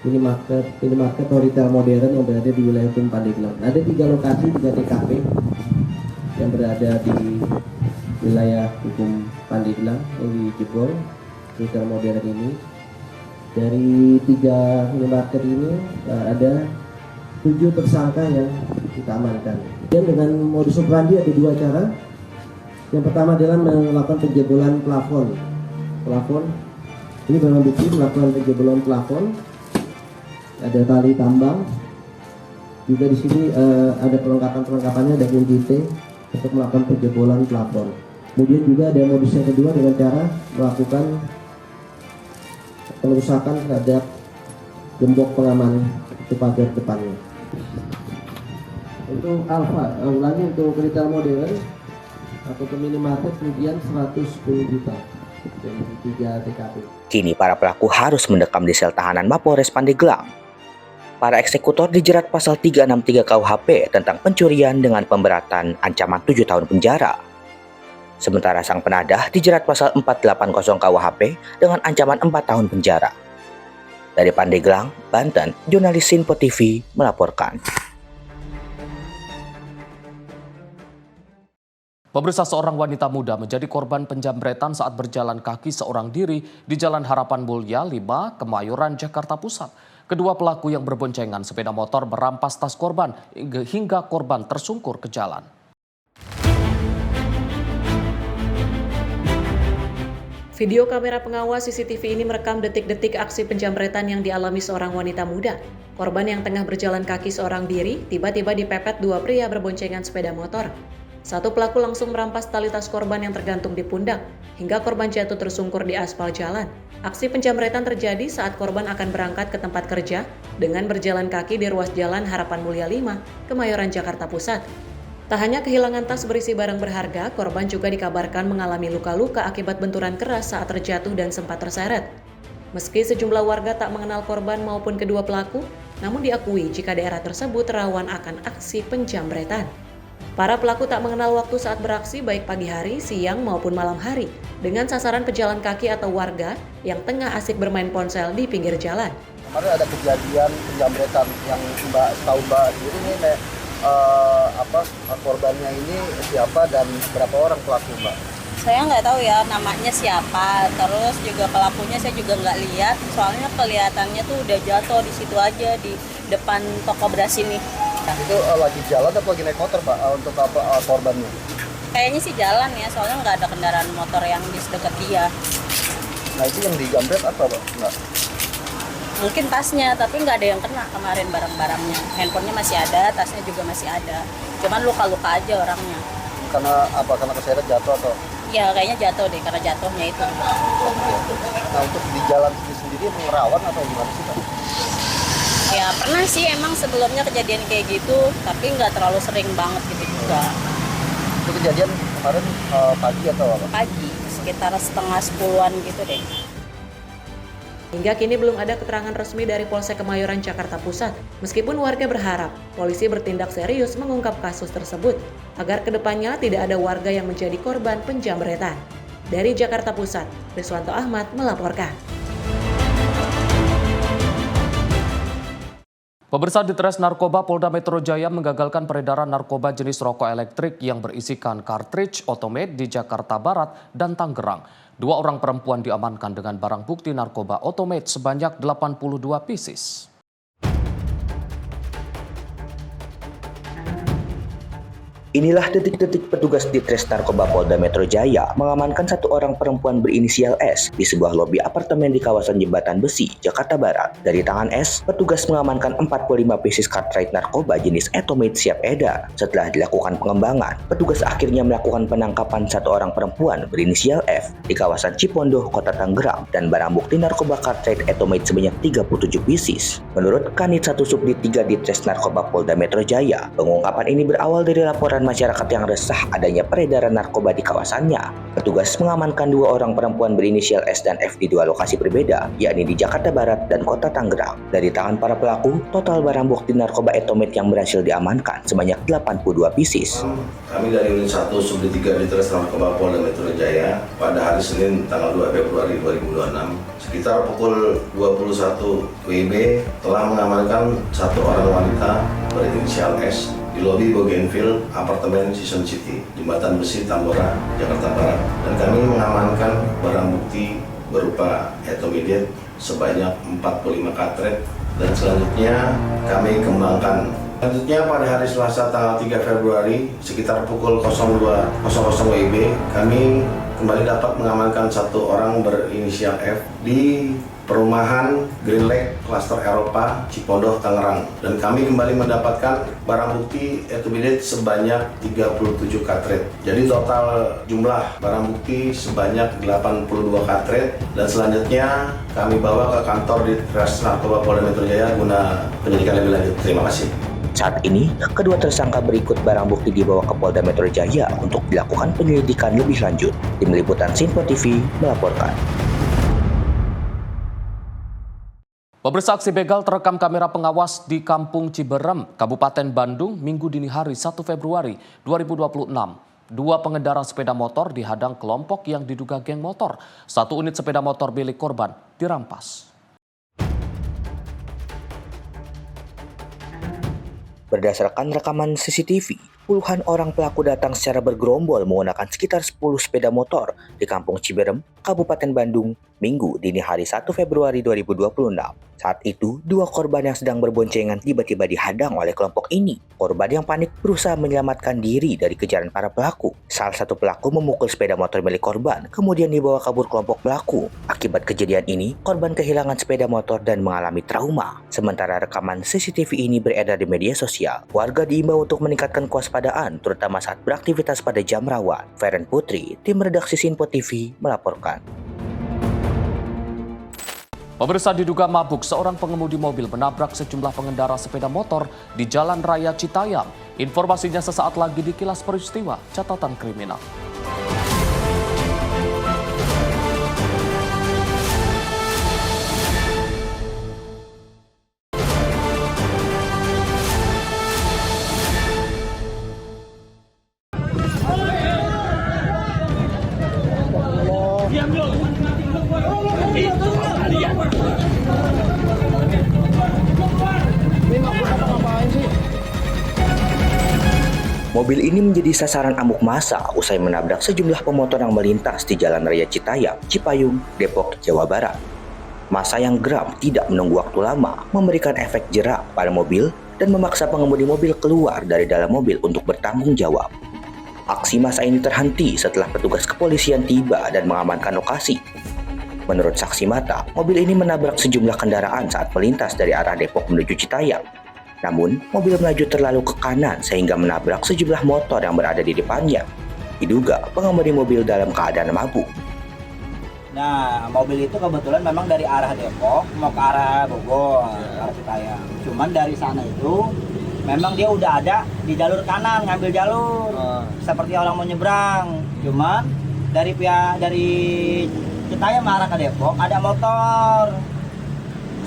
minimarket atau retail modern yang berada di wilayah hukum Pandeglang. Ada 3 lokasi, 3 TKP yang berada di wilayah hukum Pandeglang yang dijebol retail modern ini. Dari 3 minimarket ini ada 7 tersangka yang kita amankan. Dan dengan modus operandi ada 2 cara. Yang pertama adalah melakukan penjebolan plafon. Ini barang bukti melakukan penjebolan plafon. Ada tali tambang. Juga di sini ada perlengkapannya, ada kunci T untuk melakukan penjebolan plafon. Kemudian juga ada modus yang kedua dengan cara melakukan pengerusakan terhadap gembok pengaman di pagar depannya. Untuk alfa, ulangi untuk retail modern atau ke minimarket kemudian 110 juta dari 3 TKP. Kini para pelaku harus mendekam di sel tahanan Mapolres Pandeglang. Para eksekutor dijerat pasal 363 KUHP tentang pencurian dengan pemberatan ancaman 7 tahun penjara. Sementara sang penadah dijerat pasal 480 KUHP dengan ancaman 4 tahun penjara. Dari Pandeglang, Banten, jurnalis Sinpo TV melaporkan. Pemirsa, seorang wanita muda menjadi korban penjamretan saat berjalan kaki seorang diri di Jalan Harapan Mulia 5, Kemayoran, Jakarta Pusat. Kedua pelaku yang berboncengan sepeda motor merampas tas korban hingga korban tersungkur ke jalan. Video kamera pengawas CCTV ini merekam detik-detik aksi penjamretan yang dialami seorang wanita muda. Korban yang tengah berjalan kaki seorang diri tiba-tiba dipepet dua pria berboncengan sepeda motor. Satu pelaku langsung merampas tali tas korban yang tergantung di pundak, hingga korban jatuh tersungkur di aspal jalan. Aksi penjamretan terjadi saat korban akan berangkat ke tempat kerja dengan berjalan kaki di ruas Jalan Harapan Mulia 5, Kemayoran, Jakarta Pusat. Tak hanya kehilangan tas berisi barang berharga, korban juga dikabarkan mengalami luka-luka akibat benturan keras saat terjatuh dan sempat terseret. Meski sejumlah warga tak mengenal korban maupun kedua pelaku, namun diakui jika daerah tersebut rawan akan aksi penjamretan. Para pelaku tak mengenal waktu saat beraksi baik pagi hari, siang maupun malam hari dengan sasaran pejalan kaki atau warga yang tengah asik bermain ponsel di pinggir jalan. Kemarin ada kejadian penjamretan yang tahu Mbak sendiri ini korbannya ini siapa dan berapa orang pelaku Mbak? Saya nggak tahu ya namanya siapa, terus juga pelakunya saya juga nggak lihat, soalnya kelihatannya tuh udah jatuh di situ aja di depan toko beras ini. Itu lagi jalan atau lagi naik motor Pak untuk korbannya? Kayaknya sih jalan ya, soalnya nggak ada kendaraan motor yang di dekat dia. Nah itu yang dijamret apa Pak? Nggak? Mungkin tasnya, tapi nggak ada yang kena kemarin barang-barangnya. Handphonenya masih ada, tasnya juga masih ada. Cuman luka-luka aja orangnya. Karena apa? Karena keseret jatuh atau? Ya kayaknya jatuh deh, karena jatuhnya itu. Nah untuk di jalan sendiri rawan atau gimana sih Pak? Ya pernah sih emang sebelumnya kejadian kayak gitu, tapi nggak terlalu sering banget gitu juga. Itu kejadian kemarin pagi atau apa? Pagi, sekitar 9:30-an gitu deh. Hingga kini belum ada keterangan resmi dari Polsek Kemayoran, Jakarta Pusat. Meskipun warga berharap polisi bertindak serius mengungkap kasus tersebut, agar kedepannya tidak ada warga yang menjadi korban penjamretan. Dari Jakarta Pusat, Riswanto Ahmad melaporkan. Pemirsa, Ditres Narkoba Polda Metro Jaya menggagalkan peredaran narkoba jenis rokok elektrik yang berisikan kartridge otomate di Jakarta Barat dan Tangerang. 2 orang perempuan diamankan dengan barang bukti narkoba otomate sebanyak 82 pieces. Inilah detik-detik petugas Ditres Narkoba Polda Metro Jaya mengamankan 1 orang perempuan berinisial S di sebuah lobi apartemen di kawasan Jembatan Besi, Jakarta Barat. Dari tangan S, petugas mengamankan 45 pieces cartridge narkoba jenis etomate siap edar. Setelah dilakukan pengembangan, petugas akhirnya melakukan penangkapan 1 orang perempuan berinisial F di kawasan Cipondoh, Kota Tangerang, dan barang bukti narkoba cartridge etomate sebanyak 37 pieces. Menurut Kanit 1 Subdit 3 Ditres Narkoba Polda Metro Jaya, pengungkapan ini berawal dari laporan masyarakat yang resah adanya peredaran narkoba di kawasannya. Petugas mengamankan 2 orang perempuan berinisial S dan F di 2 lokasi berbeda, yakni di Jakarta Barat dan Kota Tangerang. Dari tangan para pelaku, total barang bukti narkoba etomate yang berhasil diamankan sebanyak 82 pieces. Kami dari Unit 1 Subdit 3 Ditres Narkoba Polda Metro Jaya pada hari Senin tanggal 2 Februari 2026 sekitar pukul 21 WIB telah mengamankan 1 orang wanita berinisial S di lobi Bougainville, apartemen Season City, Jembatan Besi, Tambora, Jakarta Barat. Dan kami mengamankan barang bukti berupa etomidate sebanyak 45 cartridge. Dan selanjutnya kami kembangkan. Selanjutnya pada hari Selasa tanggal 3 Februari sekitar pukul 02.00 WIB kami kembali dapat mengamankan 1 orang berinisial F di perumahan Green Lake, Klaster Eropa, Cipondoh, Tangerang. Dan kami kembali mendapatkan barang bukti etomidate sebanyak 37 cartridge. Jadi total jumlah barang bukti sebanyak 82 cartridge. Dan selanjutnya kami bawa ke kantor Ditres Narkoba Polda Metro Jaya guna penyelidikan lebih lanjut. Terima kasih. Saat ini, kedua tersangka berikut barang bukti dibawa ke Polda Metro Jaya untuk dilakukan penyelidikan lebih lanjut. Tim Liputan Sinpo TV melaporkan. Pemirsa, aksi begal terekam kamera pengawas di Kampung Ciberem, Kabupaten Bandung, Minggu dini hari 1 Februari 2026. Dua pengendara sepeda motor dihadang kelompok yang diduga geng motor. Satu unit sepeda motor milik korban dirampas. Berdasarkan rekaman CCTV, puluhan orang pelaku datang secara bergerombol menggunakan sekitar 10 sepeda motor di Kampung Ciberem, Kabupaten Bandung, Minggu dini hari 1 Februari 2026. Saat itu, dua korban yang sedang berboncengan tiba-tiba dihadang oleh kelompok ini. Korban yang panik berusaha menyelamatkan diri dari kejaran para pelaku. Salah satu pelaku memukul sepeda motor milik korban, kemudian dibawa kabur kelompok pelaku. Akibat kejadian ini, korban kehilangan sepeda motor dan mengalami trauma. Sementara rekaman CCTV ini beredar di media sosial, warga diimbau untuk meningkatkan kewaspadaan, terutama saat beraktivitas pada jam rawan. Feren Putri, tim redaksi Sinpo TV, melaporkan. Pemirsa, diduga mabuk, seorang pengemudi mobil menabrak sejumlah pengendara sepeda motor di Jalan Raya Citayam. Informasinya sesaat lagi di Kilas Peristiwa Catatan Kriminal. Mobil ini menjadi sasaran amuk massa usai menabrak sejumlah pemotor yang melintas di Jalan Raya Citayam, Cipayung, Depok, Jawa Barat. Massa yang geram tidak menunggu waktu lama, memberikan efek jerak pada mobil dan memaksa pengemudi mobil keluar dari dalam mobil untuk bertanggung jawab. Aksi massa ini terhenti setelah petugas kepolisian tiba dan mengamankan lokasi. Menurut saksi mata, mobil ini menabrak sejumlah kendaraan saat melintas dari arah Depok menuju Citayam. Namun, mobil melaju terlalu ke kanan sehingga menabrak sejumlah motor yang berada di depannya. Diduga pengemudi mobil dalam keadaan mabuk. Nah, mobil itu kebetulan memang dari arah Depok mau ke arah Bogor, arah Citayam. Cuman dari sana itu memang dia udah ada di jalur kanan, ngambil jalur seperti orang mau nyebrang. Cuman dari Citayam arah ke Depok ada motor.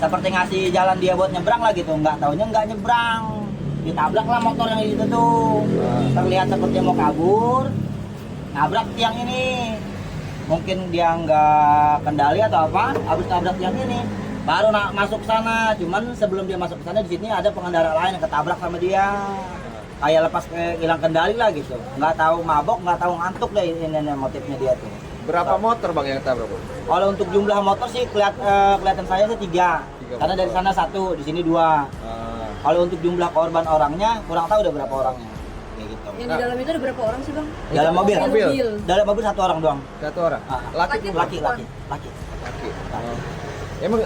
Seperti ngasih jalan dia buat nyebrang lah gitu, nggak taunya nggak nyebrang, ditabrak lah motor yang itu tuh, terlihat seperti mau kabur, nabrak tiang ini, mungkin dia nggak kendali atau apa, habis nabrak tiang ini, baru masuk sana, cuman sebelum dia masuk ke sana di sini ada pengendara lain yang ketabrak sama dia, kayak lepas hilang kendali lah gitu, nggak tahu mabok, nggak tahu ngantuk deh ini motifnya dia tuh. Berapa motor bang yang ketabrak? Kalau untuk jumlah motor sih kelihatan saya sih 3. Karena dari sana 1, di sini 2. Kalau untuk jumlah korban orangnya kurang tahu udah berapa orangnya. Kayak gitu. Yang di dalam itu ada berapa orang sih bang? Dalam mobil. Dalam mobil 1 orang doang. 1 orang. Laki. Emang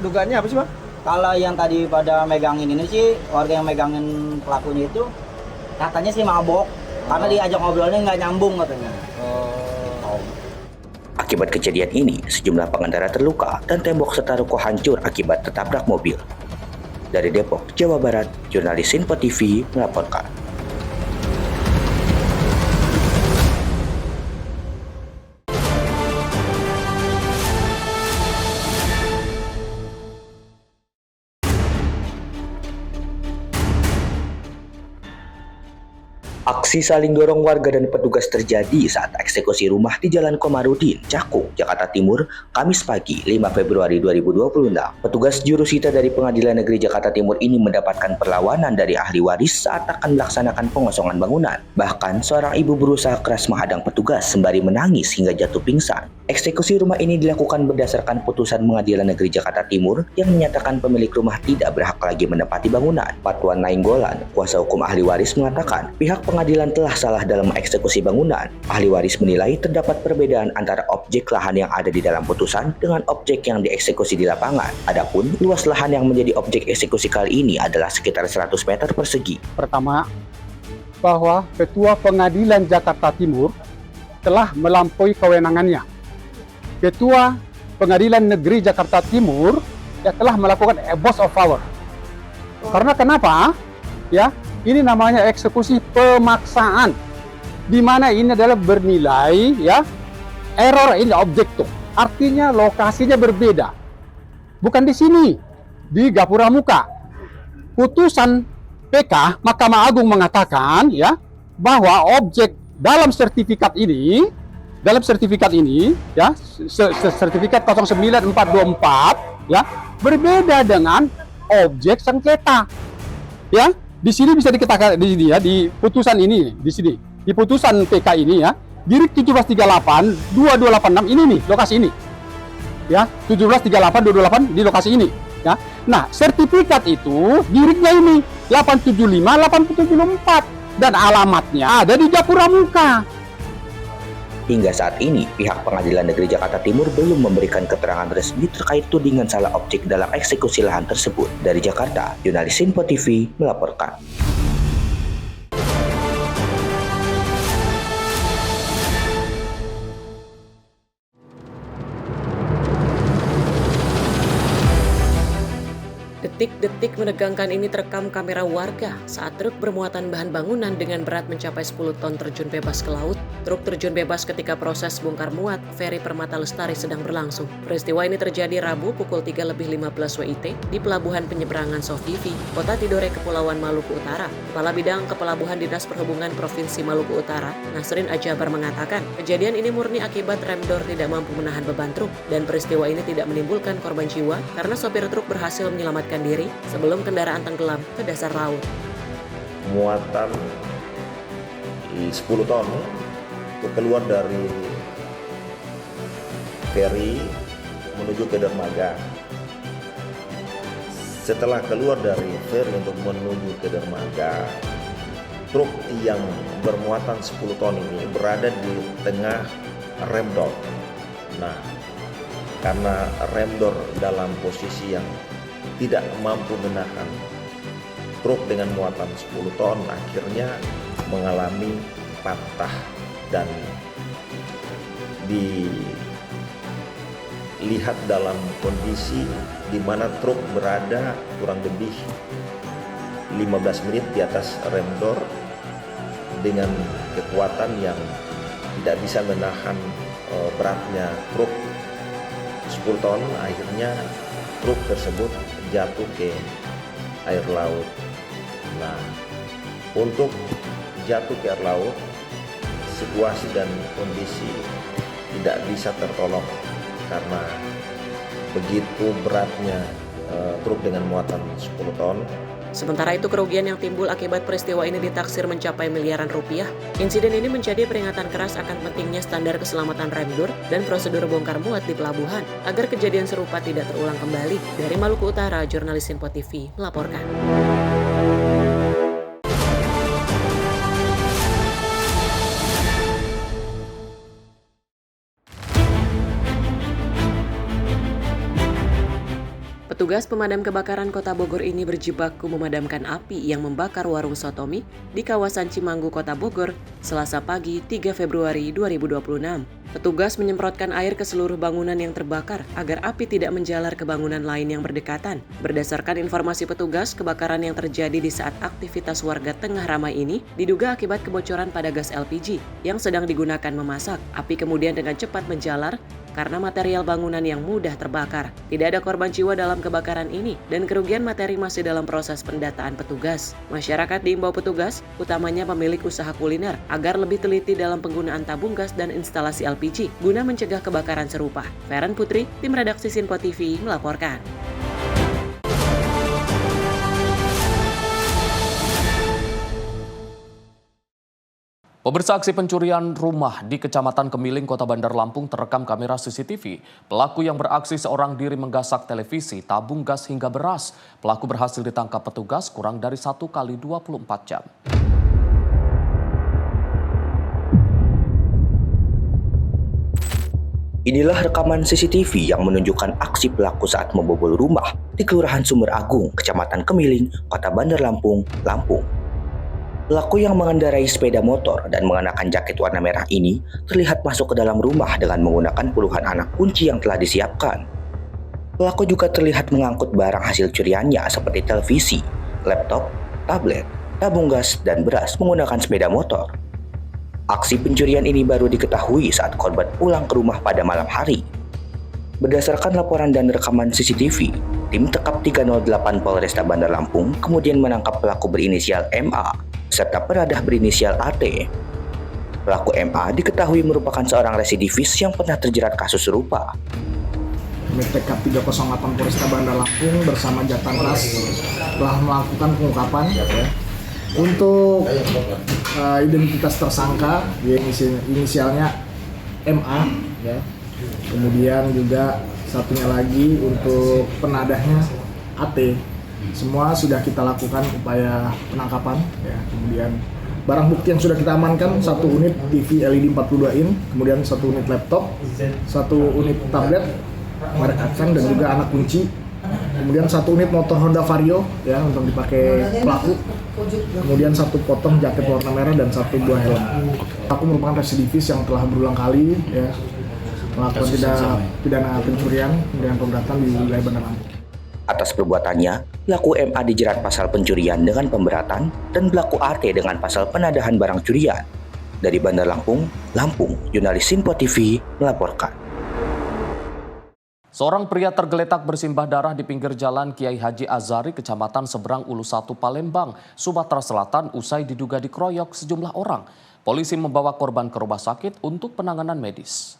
dugaannya apa sih bang? Kalau yang tadi pada megangin ini sih, warga yang megangin pelakunya itu katanya sih mabok. Karena diajak ngobrolnya nggak nyambung katanya. Akibat kejadian ini, sejumlah pengendara terluka dan tembok serta ruko hancur akibat tertabrak mobil. Dari Depok, Jawa Barat, jurnalis Sinpo TV melaporkan. Aksi saling dorong warga dan petugas terjadi saat eksekusi rumah di Jalan Komarudin, Cakung, Jakarta Timur, Kamis pagi 5 Februari 2026. Petugas jurusita dari Pengadilan Negeri Jakarta Timur ini mendapatkan perlawanan dari ahli waris saat akan melaksanakan pengosongan bangunan. Bahkan, seorang ibu berusaha keras menghadang petugas sembari menangis hingga jatuh pingsan. Eksekusi rumah ini dilakukan berdasarkan putusan Pengadilan Negeri Jakarta Timur yang menyatakan pemilik rumah tidak berhak lagi menempati bangunan. Patuan Nainggolan, kuasa hukum ahli waris, mengatakan pihak pengadilan telah salah dalam eksekusi bangunan. Ahli waris menilai terdapat perbedaan antara objek lahan yang ada di dalam putusan dengan objek yang dieksekusi di lapangan. Adapun luas lahan yang menjadi objek eksekusi kali ini adalah sekitar 100 meter persegi. Pertama, bahwa Ketua Pengadilan Jakarta Timur telah melampaui kewenangannya. Ketua Pengadilan Negeri Jakarta Timur telah melakukan abuse of power. Karena kenapa? Ya, ini namanya eksekusi pemaksaan, di mana ini adalah bernilai ya error in objecto, artinya lokasinya berbeda, bukan di sini, di Gapura Muka. Putusan PK Mahkamah Agung mengatakan ya bahwa objek dalam sertifikat ini ya sertifikat 09424 ya berbeda dengan objek sengketa. Ya, di sini bisa dikatakan di sini ya di putusan ini di putusan PK ini ya Dirik 1738 2286 ini nih lokasi ini. Ya, 1738 228 di lokasi ini ya. Nah, sertifikat itu diriknya ini 875 874 dan alamatnya ada di Gapura Muka. Hingga saat ini, pihak Pengadilan Negeri Jakarta Timur belum memberikan keterangan resmi terkait tudingan salah objek dalam eksekusi lahan tersebut. Dari Jakarta, jurnalis Sinpo TV melaporkan. Detik-detik menegangkan ini terekam kamera warga saat truk bermuatan bahan bangunan dengan berat mencapai 10 ton terjun bebas ke laut. Truk terjun bebas ketika proses bongkar muat feri Permata Lestari sedang berlangsung. Peristiwa ini terjadi Rabu pukul 3.15 WIT di Pelabuhan Penyeberangan Sofivi, Kota Tidore, Kepulauan Maluku Utara. Kepala Bidang Kepelabuhan Dinas Perhubungan Provinsi Maluku Utara, Nasrin Ajabar mengatakan, kejadian ini murni akibat remdor tidak mampu menahan beban truk dan peristiwa ini tidak menimbulkan korban jiwa karena sopir truk berhasil menyelamatkan diri sebelum kendaraan tenggelam ke dasar laut. Muatan 10 ton itu keluar dari feri menuju ke dermaga. Setelah keluar dari feri untuk menuju ke dermaga, truk yang bermuatan 10 ton ini berada di tengah remdor. Nah, karena remdor dalam posisi yang tidak mampu menahan truk dengan muatan 10 ton, akhirnya mengalami patah dan dilihat dalam kondisi di mana truk berada kurang lebih 15 menit di atas remdor dengan kekuatan yang tidak bisa menahan beratnya truk 10 ton. Akhirnya truk tersebut jatuh ke air laut. Nah, untuk jatuh ke air laut, situasi dan kondisi tidak bisa tertolong karena begitu beratnya truk dengan muatan 10 ton. Sementara itu, kerugian yang timbul akibat peristiwa ini ditaksir mencapai miliaran rupiah. Insiden ini menjadi peringatan keras akan pentingnya standar keselamatan remdor dan prosedur bongkar muat di pelabuhan agar kejadian serupa tidak terulang kembali. Dari Maluku Utara, jurnalis Sinpo TV melaporkan. Petugas pemadam kebakaran Kota Bogor ini berjibaku memadamkan api yang membakar warung sotomi di kawasan Cimanggu, Kota Bogor, Selasa pagi 3 Februari 2026. Petugas menyemprotkan air ke seluruh bangunan yang terbakar agar api tidak menjalar ke bangunan lain yang berdekatan. Berdasarkan informasi petugas, kebakaran yang terjadi di saat aktivitas warga tengah ramai ini diduga akibat kebocoran pada gas LPG yang sedang digunakan memasak. Api kemudian dengan cepat menjalar karena material bangunan yang mudah terbakar. Tidak ada korban jiwa dalam kebakaran ini dan kerugian materi masih dalam proses pendataan petugas. Masyarakat diimbau petugas, utamanya pemilik usaha kuliner, agar lebih teliti dalam penggunaan tabung gas dan instalasi LPG guna mencegah kebakaran serupa. Feren Putri, tim redaksi Sinpo TV melaporkan. Pemirsa, aksi pencurian rumah di Kecamatan Kemiling, Kota Bandar Lampung terekam kamera CCTV. Pelaku yang beraksi seorang diri menggasak televisi, tabung gas hingga beras. Pelaku berhasil ditangkap petugas kurang dari 1 kali 24 jam. Inilah rekaman CCTV yang menunjukkan aksi pelaku saat membobol rumah di Kelurahan Sumber Agung, Kecamatan Kemiling, Kota Bandar Lampung, Lampung. Pelaku yang mengendarai sepeda motor dan mengenakan jaket warna merah ini terlihat masuk ke dalam rumah dengan menggunakan puluhan anak kunci yang telah disiapkan. Pelaku juga terlihat mengangkut barang hasil curiannya seperti televisi, laptop, tablet, tabung gas, dan beras menggunakan sepeda motor. Aksi pencurian ini baru diketahui saat korban pulang ke rumah pada malam hari. Berdasarkan laporan dan rekaman CCTV, tim Tekap 308 Polresta Bandar Lampung kemudian menangkap pelaku berinisial MA serta penadah berinisial AT. Pelaku MA diketahui merupakan seorang residivis yang pernah terjerat kasus serupa. Tekap 308 Polresta Bandar Lampung bersama Jatanras telah melakukan pengungkapan untuk identitas tersangka, inisialnya MA, ya. Kemudian juga satunya lagi untuk penadahnya AT. Semua sudah kita lakukan upaya penangkapan, ya. Kemudian barang bukti yang sudah kita amankan, 1 unit TV LED 42 in, kemudian 1 unit laptop, 1 unit tablet merek Action dan juga anak kunci, kemudian 1 unit motor Honda Vario ya untuk dipakai pelaku, kemudian 1 potong jaket warna merah dan 1 buah helm. Pelaku merupakan residivis yang telah berulang kali ya melakukan pidana pencurian dan pemberatan di wilayah Bandar Lampung. Atas perbuatannya, pelaku MA dijerat pasal pencurian dengan pemberatan dan pelaku AT dengan pasal penadahan barang curian. Dari Bandar Lampung, jurnalis Sinpo TV melaporkan. Seorang pria tergeletak bersimbah darah di pinggir jalan Kiai Haji Azhari, Kecamatan Seberang Ulu 1, Palembang, Sumatera Selatan usai diduga dikeroyok sejumlah orang. Polisi membawa korban ke rumah sakit untuk penanganan medis.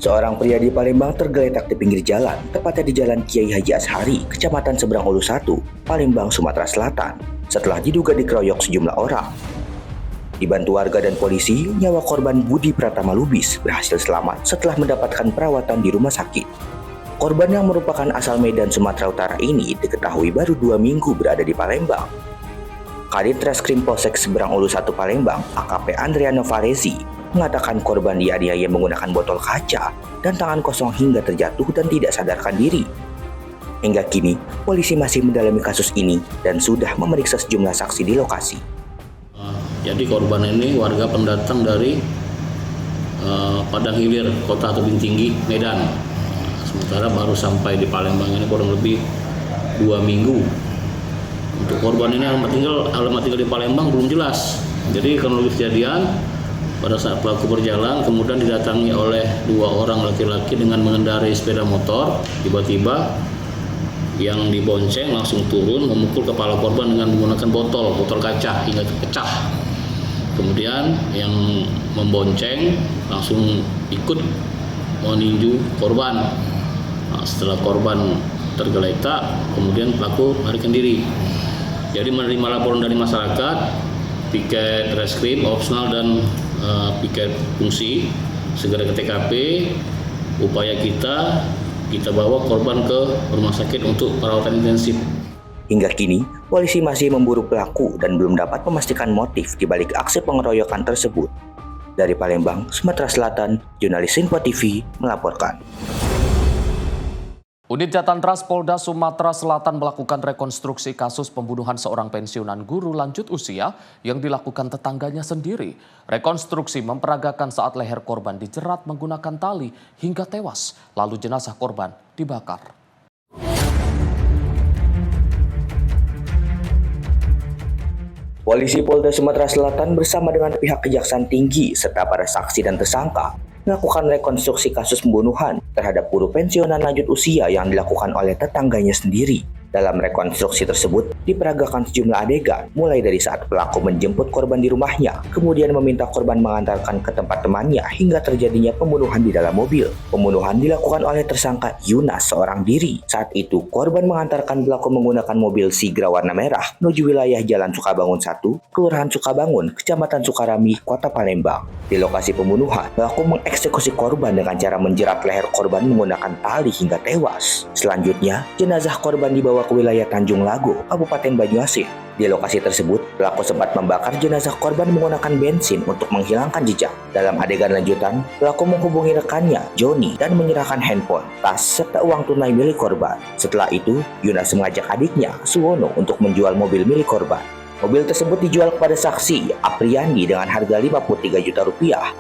Seorang pria di Palembang tergeletak di pinggir jalan, tepatnya di Jalan Kiai Haji Azhari, Kecamatan Seberang Ulu 1, Palembang, Sumatera Selatan, setelah diduga dikeroyok sejumlah orang. Dibantu warga dan polisi, nyawa korban Budi Pratama Lubis berhasil selamat setelah mendapatkan perawatan di rumah sakit. Korban yang merupakan asal Medan, Sumatera Utara ini diketahui baru 2 minggu berada di Palembang. Kadit Reskrim Polsek Seberang Ulu 1 Palembang, AKP Andriano Farezi, mengatakan korban dianiaya menggunakan botol kaca dan tangan kosong hingga terjatuh dan tidak sadarkan diri. Hingga kini, polisi masih mendalami kasus ini dan sudah memeriksa sejumlah saksi di lokasi. Jadi korban ini warga pendatang dari Padang Hilir, Kota Tebing Tinggi, Medan. Sementara baru sampai di Palembang ini kurang lebih 2 minggu. Untuk korban ini alamat tinggal di Palembang belum jelas. Jadi kronologis kejadian pada saat pelaku berjalan kemudian didatangi oleh 2 orang laki-laki dengan mengendarai sepeda motor. Tiba-tiba yang dibonceng langsung turun memukul kepala korban dengan menggunakan botol kaca hingga pecah. Kemudian yang membonceng langsung ikut meninju korban. Nah, setelah korban tergeletak, kemudian pelaku melarikan diri. Jadi menerima laporan dari masyarakat, piket reskrim opsional dan piket fungsi segera ke TKP. Upaya kita bawa korban ke rumah sakit untuk perawatan intensif. Hingga kini, polisi masih memburu pelaku dan belum dapat memastikan motif di balik aksi pengeroyokan tersebut. Dari Palembang, Sumatera Selatan, jurnalis Sinpo TV melaporkan. Unit Jatanras Polda Sumatera Selatan melakukan rekonstruksi kasus pembunuhan seorang pensiunan guru lanjut usia yang dilakukan tetangganya sendiri. Rekonstruksi memperagakan saat leher korban dijerat menggunakan tali hingga tewas, lalu jenazah korban dibakar. Polisi Polda Sumatera Selatan bersama dengan pihak Kejaksaan Tinggi serta para saksi dan tersangka melakukan rekonstruksi kasus pembunuhan terhadap guru pensiunan lanjut usia yang dilakukan oleh tetangganya sendiri. Dalam rekonstruksi tersebut diperagakan sejumlah adegan, mulai dari saat pelaku menjemput korban di rumahnya, kemudian meminta korban mengantarkan ke tempat temannya hingga terjadinya pembunuhan di dalam mobil. Pembunuhan dilakukan oleh tersangka Yunas seorang diri. Saat itu korban mengantarkan pelaku menggunakan mobil Sigra warna merah menuju wilayah Jalan Sukabangun 1, Kelurahan Sukabangun, Kecamatan Sukarami, Kota Palembang. Di lokasi pembunuhan, pelaku mengeksekusi korban dengan cara menjerat leher korban menggunakan tali hingga tewas. Selanjutnya, jenazah korban dibawa ke wilayah Tanjung Lago, Kabupaten Banyuasin. Di lokasi tersebut, pelaku sempat membakar jenazah korban menggunakan bensin untuk menghilangkan jejak. Dalam adegan lanjutan, pelaku menghubungi rekannya, Joni, dan menyerahkan handphone, tas, serta uang tunai milik korban. Setelah itu, Yunas mengajak adiknya, Suwono, untuk menjual mobil milik korban. Mobil tersebut dijual kepada saksi Apriyandi dengan harga Rp53 juta.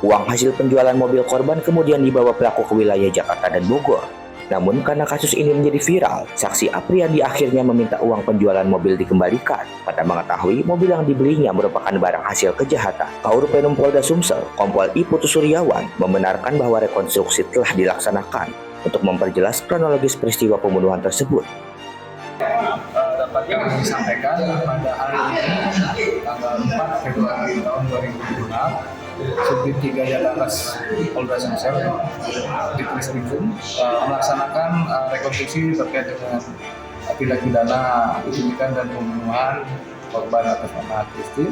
Uang hasil penjualan mobil korban kemudian dibawa pelaku ke wilayah Jakarta dan Bogor. Namun karena kasus ini menjadi viral, saksi Apriyadi akhirnya meminta uang penjualan mobil dikembalikan. Pada mengetahui mobil yang dibelinya merupakan barang hasil kejahatan, Kabupaten Polda Sumsel, Kompol I Putu Suryawan, membenarkan bahwa rekonstruksi telah dilaksanakan untuk memperjelas kronologis peristiwa pembunuhan tersebut. Dapat kami sampaikan pada hari ini, tanggal 4 Februari tahun 2026, Subdit 3 Jatlantas Polda Sumsel di Treskrimum melaksanakan rekonstruksi terkait dengan tindak pidana penculikan dan pembunuhan korban atas nama Kristi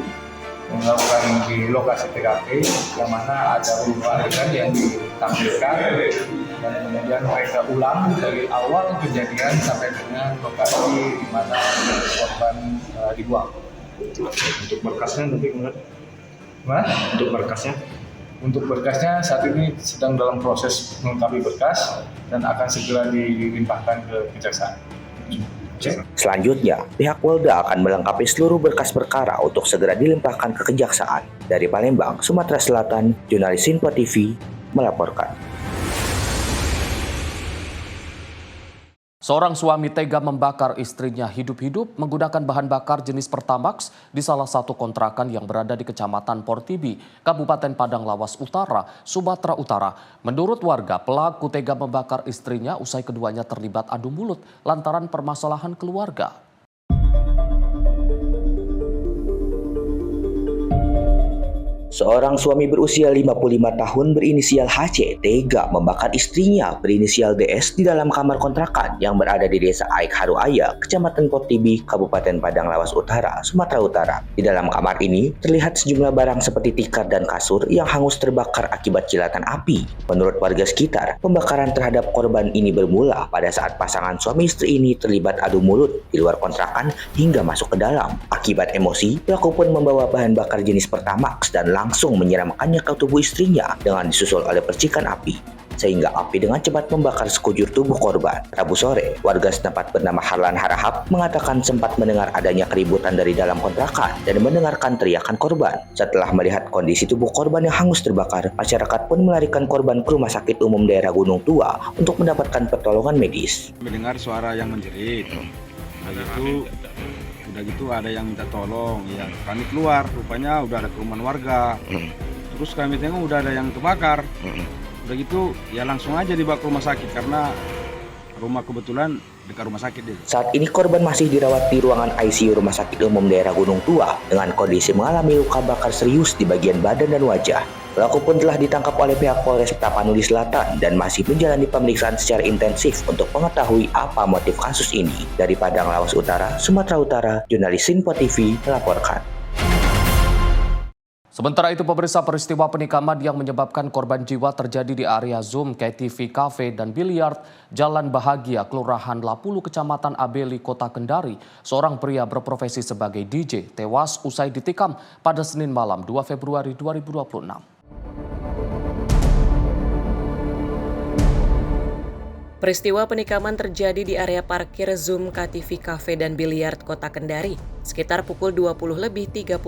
yang dilakukan di lokasi TKP, yang mana ada beberapa adegan yang ditampilkan dan kemudian mereka ulang dari awal kejadian sampai dengan lokasi di mana korban dibuang. Untuk berkasnya nanti kemudian Untuk berkasnya saat ini sedang dalam proses melengkapi berkas dan akan segera dilimpahkan ke kejaksaan. Selanjutnya, pihak Polda akan melengkapi seluruh berkas perkara untuk segera dilimpahkan ke kejaksaan. Dari Palembang, Sumatera Selatan, jurnalis Sinpo TV melaporkan. Seorang suami tega membakar istrinya hidup-hidup menggunakan bahan bakar jenis Pertamax di salah satu kontrakan yang berada di Kecamatan Portibi, Kabupaten Padang Lawas Utara, Sumatera Utara. Menurut warga, pelaku tega membakar istrinya usai keduanya terlibat adu mulut lantaran permasalahan keluarga. Seorang suami berusia 55 tahun berinisial HC tega membakar istrinya berinisial DS di dalam kamar kontrakan yang berada di Desa Aik Haruaya, Kecamatan Portibi, Kabupaten Padang Lawas Utara, Sumatera Utara. Di dalam kamar ini terlihat sejumlah barang seperti tikar dan kasur yang hangus terbakar akibat kilatan api. Menurut warga sekitar, pembakaran terhadap korban ini bermula pada saat pasangan suami istri ini terlibat adu mulut di luar kontrakan hingga masuk ke dalam. Akibat emosi, pelaku pun membawa bahan bakar jenis Pertamax dan langsung menyiramkannya ke tubuh istrinya dengan disusul oleh percikan api, sehingga api dengan cepat membakar sekujur tubuh korban. Rabu sore, warga setempat bernama Harlan Harahap mengatakan sempat mendengar adanya keributan dari dalam kontrakan dan mendengarkan teriakan korban. Setelah melihat kondisi tubuh korban yang hangus terbakar, masyarakat pun melarikan korban ke Rumah Sakit Umum Daerah Gunung Tua untuk mendapatkan pertolongan medis. Mendengar suara yang menjerit, udah gitu ada yang minta tolong, ya kami keluar, rupanya udah ada kerumunan warga. Terus kami tengok udah ada yang terbakar. Udah gitu ya langsung aja dibawa ke rumah sakit karena rumah kebetulan dekat rumah sakit dia. Saat ini korban masih dirawat di ruangan ICU Rumah Sakit Umum Daerah Gunung Tua dengan kondisi mengalami luka bakar serius di bagian badan dan wajah. Pelaku pun telah ditangkap oleh pihak Polres Tapanuli Selatan dan masih menjalani pemeriksaan secara intensif untuk mengetahui apa motif kasus ini. Dari Padang Lawas Utara, Sumatera Utara, jurnalis Sinpo TV melaporkan. Sementara itu, pemirsa, peristiwa penikaman yang menyebabkan korban jiwa terjadi di area Zoom KTV Cafe dan Biliar Jalan Bahagia, Kelurahan Lapulu, Kecamatan Abeli, Kota Kendari. Seorang pria berprofesi sebagai DJ tewas usai ditikam pada Senin malam 2 Februari 2026. Peristiwa penikaman terjadi di area parkir Zoom KTV Cafe dan Biliar Kota Kendari, sekitar pukul 20:30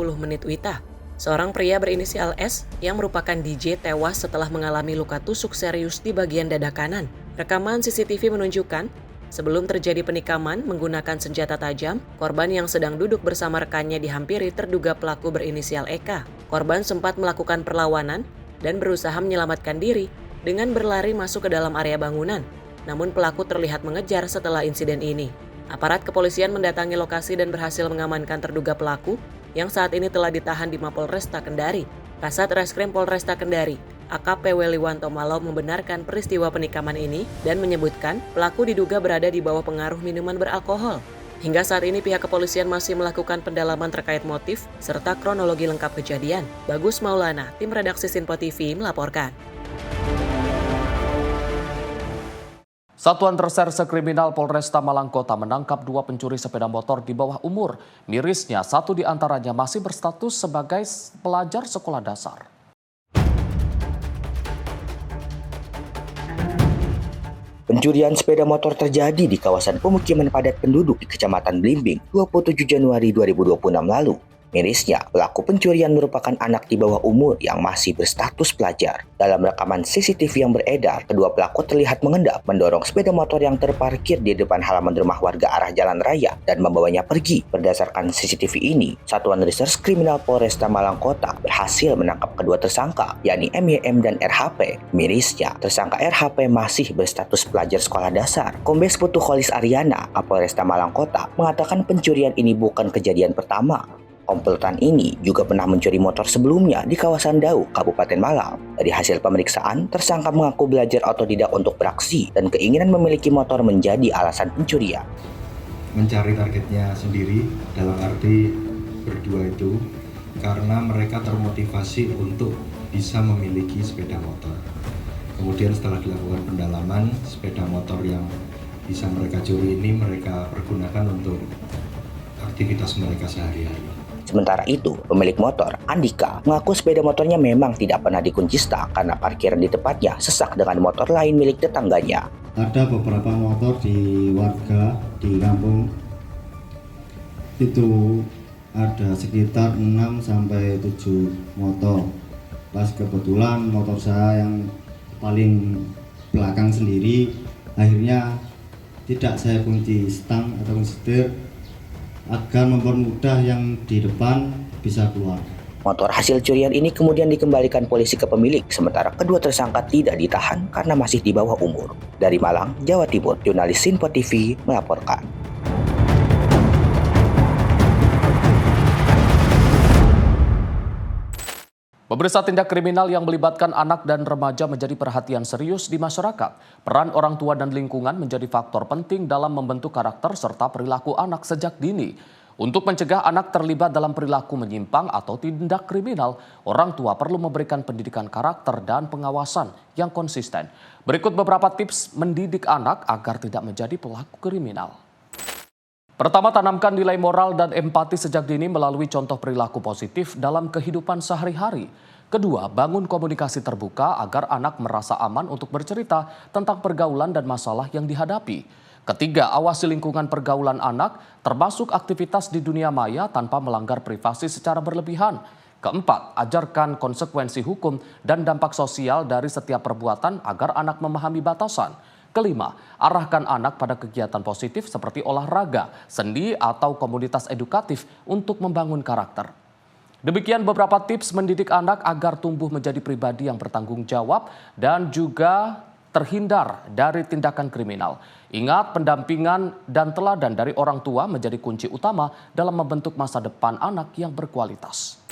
WITA. Seorang pria berinisial S yang merupakan DJ tewas setelah mengalami luka tusuk serius di bagian dada kanan. Rekaman CCTV menunjukkan, sebelum terjadi penikaman menggunakan senjata tajam, korban yang sedang duduk bersama rekannya dihampiri terduga pelaku berinisial Eka. Korban sempat melakukan perlawanan dan berusaha menyelamatkan diri dengan berlari masuk ke dalam area bangunan. Namun pelaku terlihat mengejar setelah insiden ini. Aparat kepolisian mendatangi lokasi dan berhasil mengamankan terduga pelaku yang saat ini telah ditahan di Mapolresta Kendari. Kasat Reskrim Polresta Kendari, AKP Weliwanto Malau membenarkan peristiwa penikaman ini dan menyebutkan pelaku diduga berada di bawah pengaruh minuman beralkohol. Hingga saat ini pihak kepolisian masih melakukan pendalaman terkait motif serta kronologi lengkap kejadian. Bagus Maulana, tim redaksi Sinpo TV melaporkan. Satuan Reserse Kriminal Polresta Malang Kota menangkap 2 pencuri sepeda motor di bawah umur. Mirisnya, 1 di antaranya masih berstatus sebagai pelajar sekolah dasar. Pencurian sepeda motor terjadi di kawasan pemukiman padat penduduk di Kecamatan Blimbing 27 Januari 2026 lalu. Mirisnya, pelaku pencurian merupakan anak di bawah umur yang masih berstatus pelajar. Dalam rekaman CCTV yang beredar, kedua pelaku terlihat mengendap mendorong sepeda motor yang terparkir di depan halaman rumah warga arah jalan raya dan membawanya pergi. Berdasarkan CCTV ini, Satuan Reserse Kriminal Polresta Malang Kota berhasil menangkap kedua tersangka, yakni MYM dan RHP. Mirisnya, tersangka RHP masih berstatus pelajar sekolah dasar. Kombes Putu Kholis Aryana, Kapolresta Malang Kota, mengatakan pencurian ini bukan kejadian pertama. Komplotan ini juga pernah mencuri motor sebelumnya di kawasan Dau, Kabupaten Malang. Dari hasil pemeriksaan, tersangka mengaku belajar otodidak untuk beraksi dan keinginan memiliki motor menjadi alasan pencurian. Mencari targetnya sendiri dalam arti berdua itu karena mereka termotivasi untuk bisa memiliki sepeda motor. Kemudian setelah dilakukan pendalaman, sepeda motor yang bisa mereka curi ini mereka pergunakan untuk aktivitas mereka sehari-hari. Sementara itu, pemilik motor, Andika, mengaku sepeda motornya memang tidak pernah dikunci stang karena parkiran di tempatnya sesak dengan motor lain milik tetangganya. Ada beberapa motor di warga di kampung itu ada sekitar 6-7 motor. Pas kebetulan motor saya yang paling belakang sendiri akhirnya tidak saya kunci stang atau setir agar mempermudah yang di depan bisa keluar. Motor hasil curian ini kemudian dikembalikan polisi ke pemilik, sementara kedua tersangka tidak ditahan karena masih di bawah umur. Dari Malang, Jawa Timur, jurnalis Sinpo TV melaporkan. Pemirsa, tindak kriminal yang melibatkan anak dan remaja menjadi perhatian serius di masyarakat. Peran orang tua dan lingkungan menjadi faktor penting dalam membentuk karakter serta perilaku anak sejak dini. Untuk mencegah anak terlibat dalam perilaku menyimpang atau tindak kriminal, orang tua perlu memberikan pendidikan karakter dan pengawasan yang konsisten. Berikut beberapa tips mendidik anak agar tidak menjadi pelaku kriminal. Pertama, tanamkan nilai moral dan empati sejak dini melalui contoh perilaku positif dalam kehidupan sehari-hari. Kedua, bangun komunikasi terbuka agar anak merasa aman untuk bercerita tentang pergaulan dan masalah yang dihadapi. Ketiga, awasi lingkungan pergaulan anak, termasuk aktivitas di dunia maya tanpa melanggar privasi secara berlebihan. Keempat, ajarkan konsekuensi hukum dan dampak sosial dari setiap perbuatan agar anak memahami batasan. Kelima, arahkan anak pada kegiatan positif seperti olahraga, seni, atau komunitas edukatif untuk membangun karakter. Demikian beberapa tips mendidik anak agar tumbuh menjadi pribadi yang bertanggung jawab dan juga terhindar dari tindakan kriminal. Ingat, pendampingan dan teladan dari orang tua menjadi kunci utama dalam membentuk masa depan anak yang berkualitas.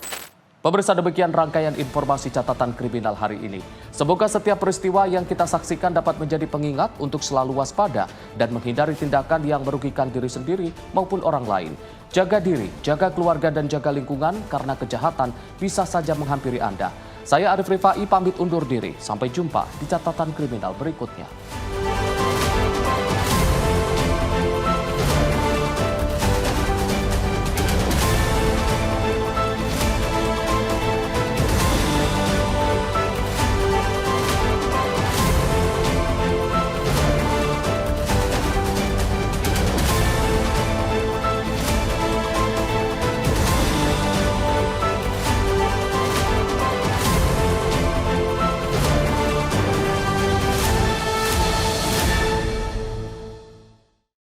Pemirsa, demikian rangkaian informasi catatan kriminal hari ini. Semoga setiap peristiwa yang kita saksikan dapat menjadi pengingat untuk selalu waspada dan menghindari tindakan yang merugikan diri sendiri maupun orang lain. Jaga diri, jaga keluarga dan jaga lingkungan karena kejahatan bisa saja menghampiri Anda. Saya Arif Rifai pamit undur diri. Sampai jumpa di catatan kriminal berikutnya.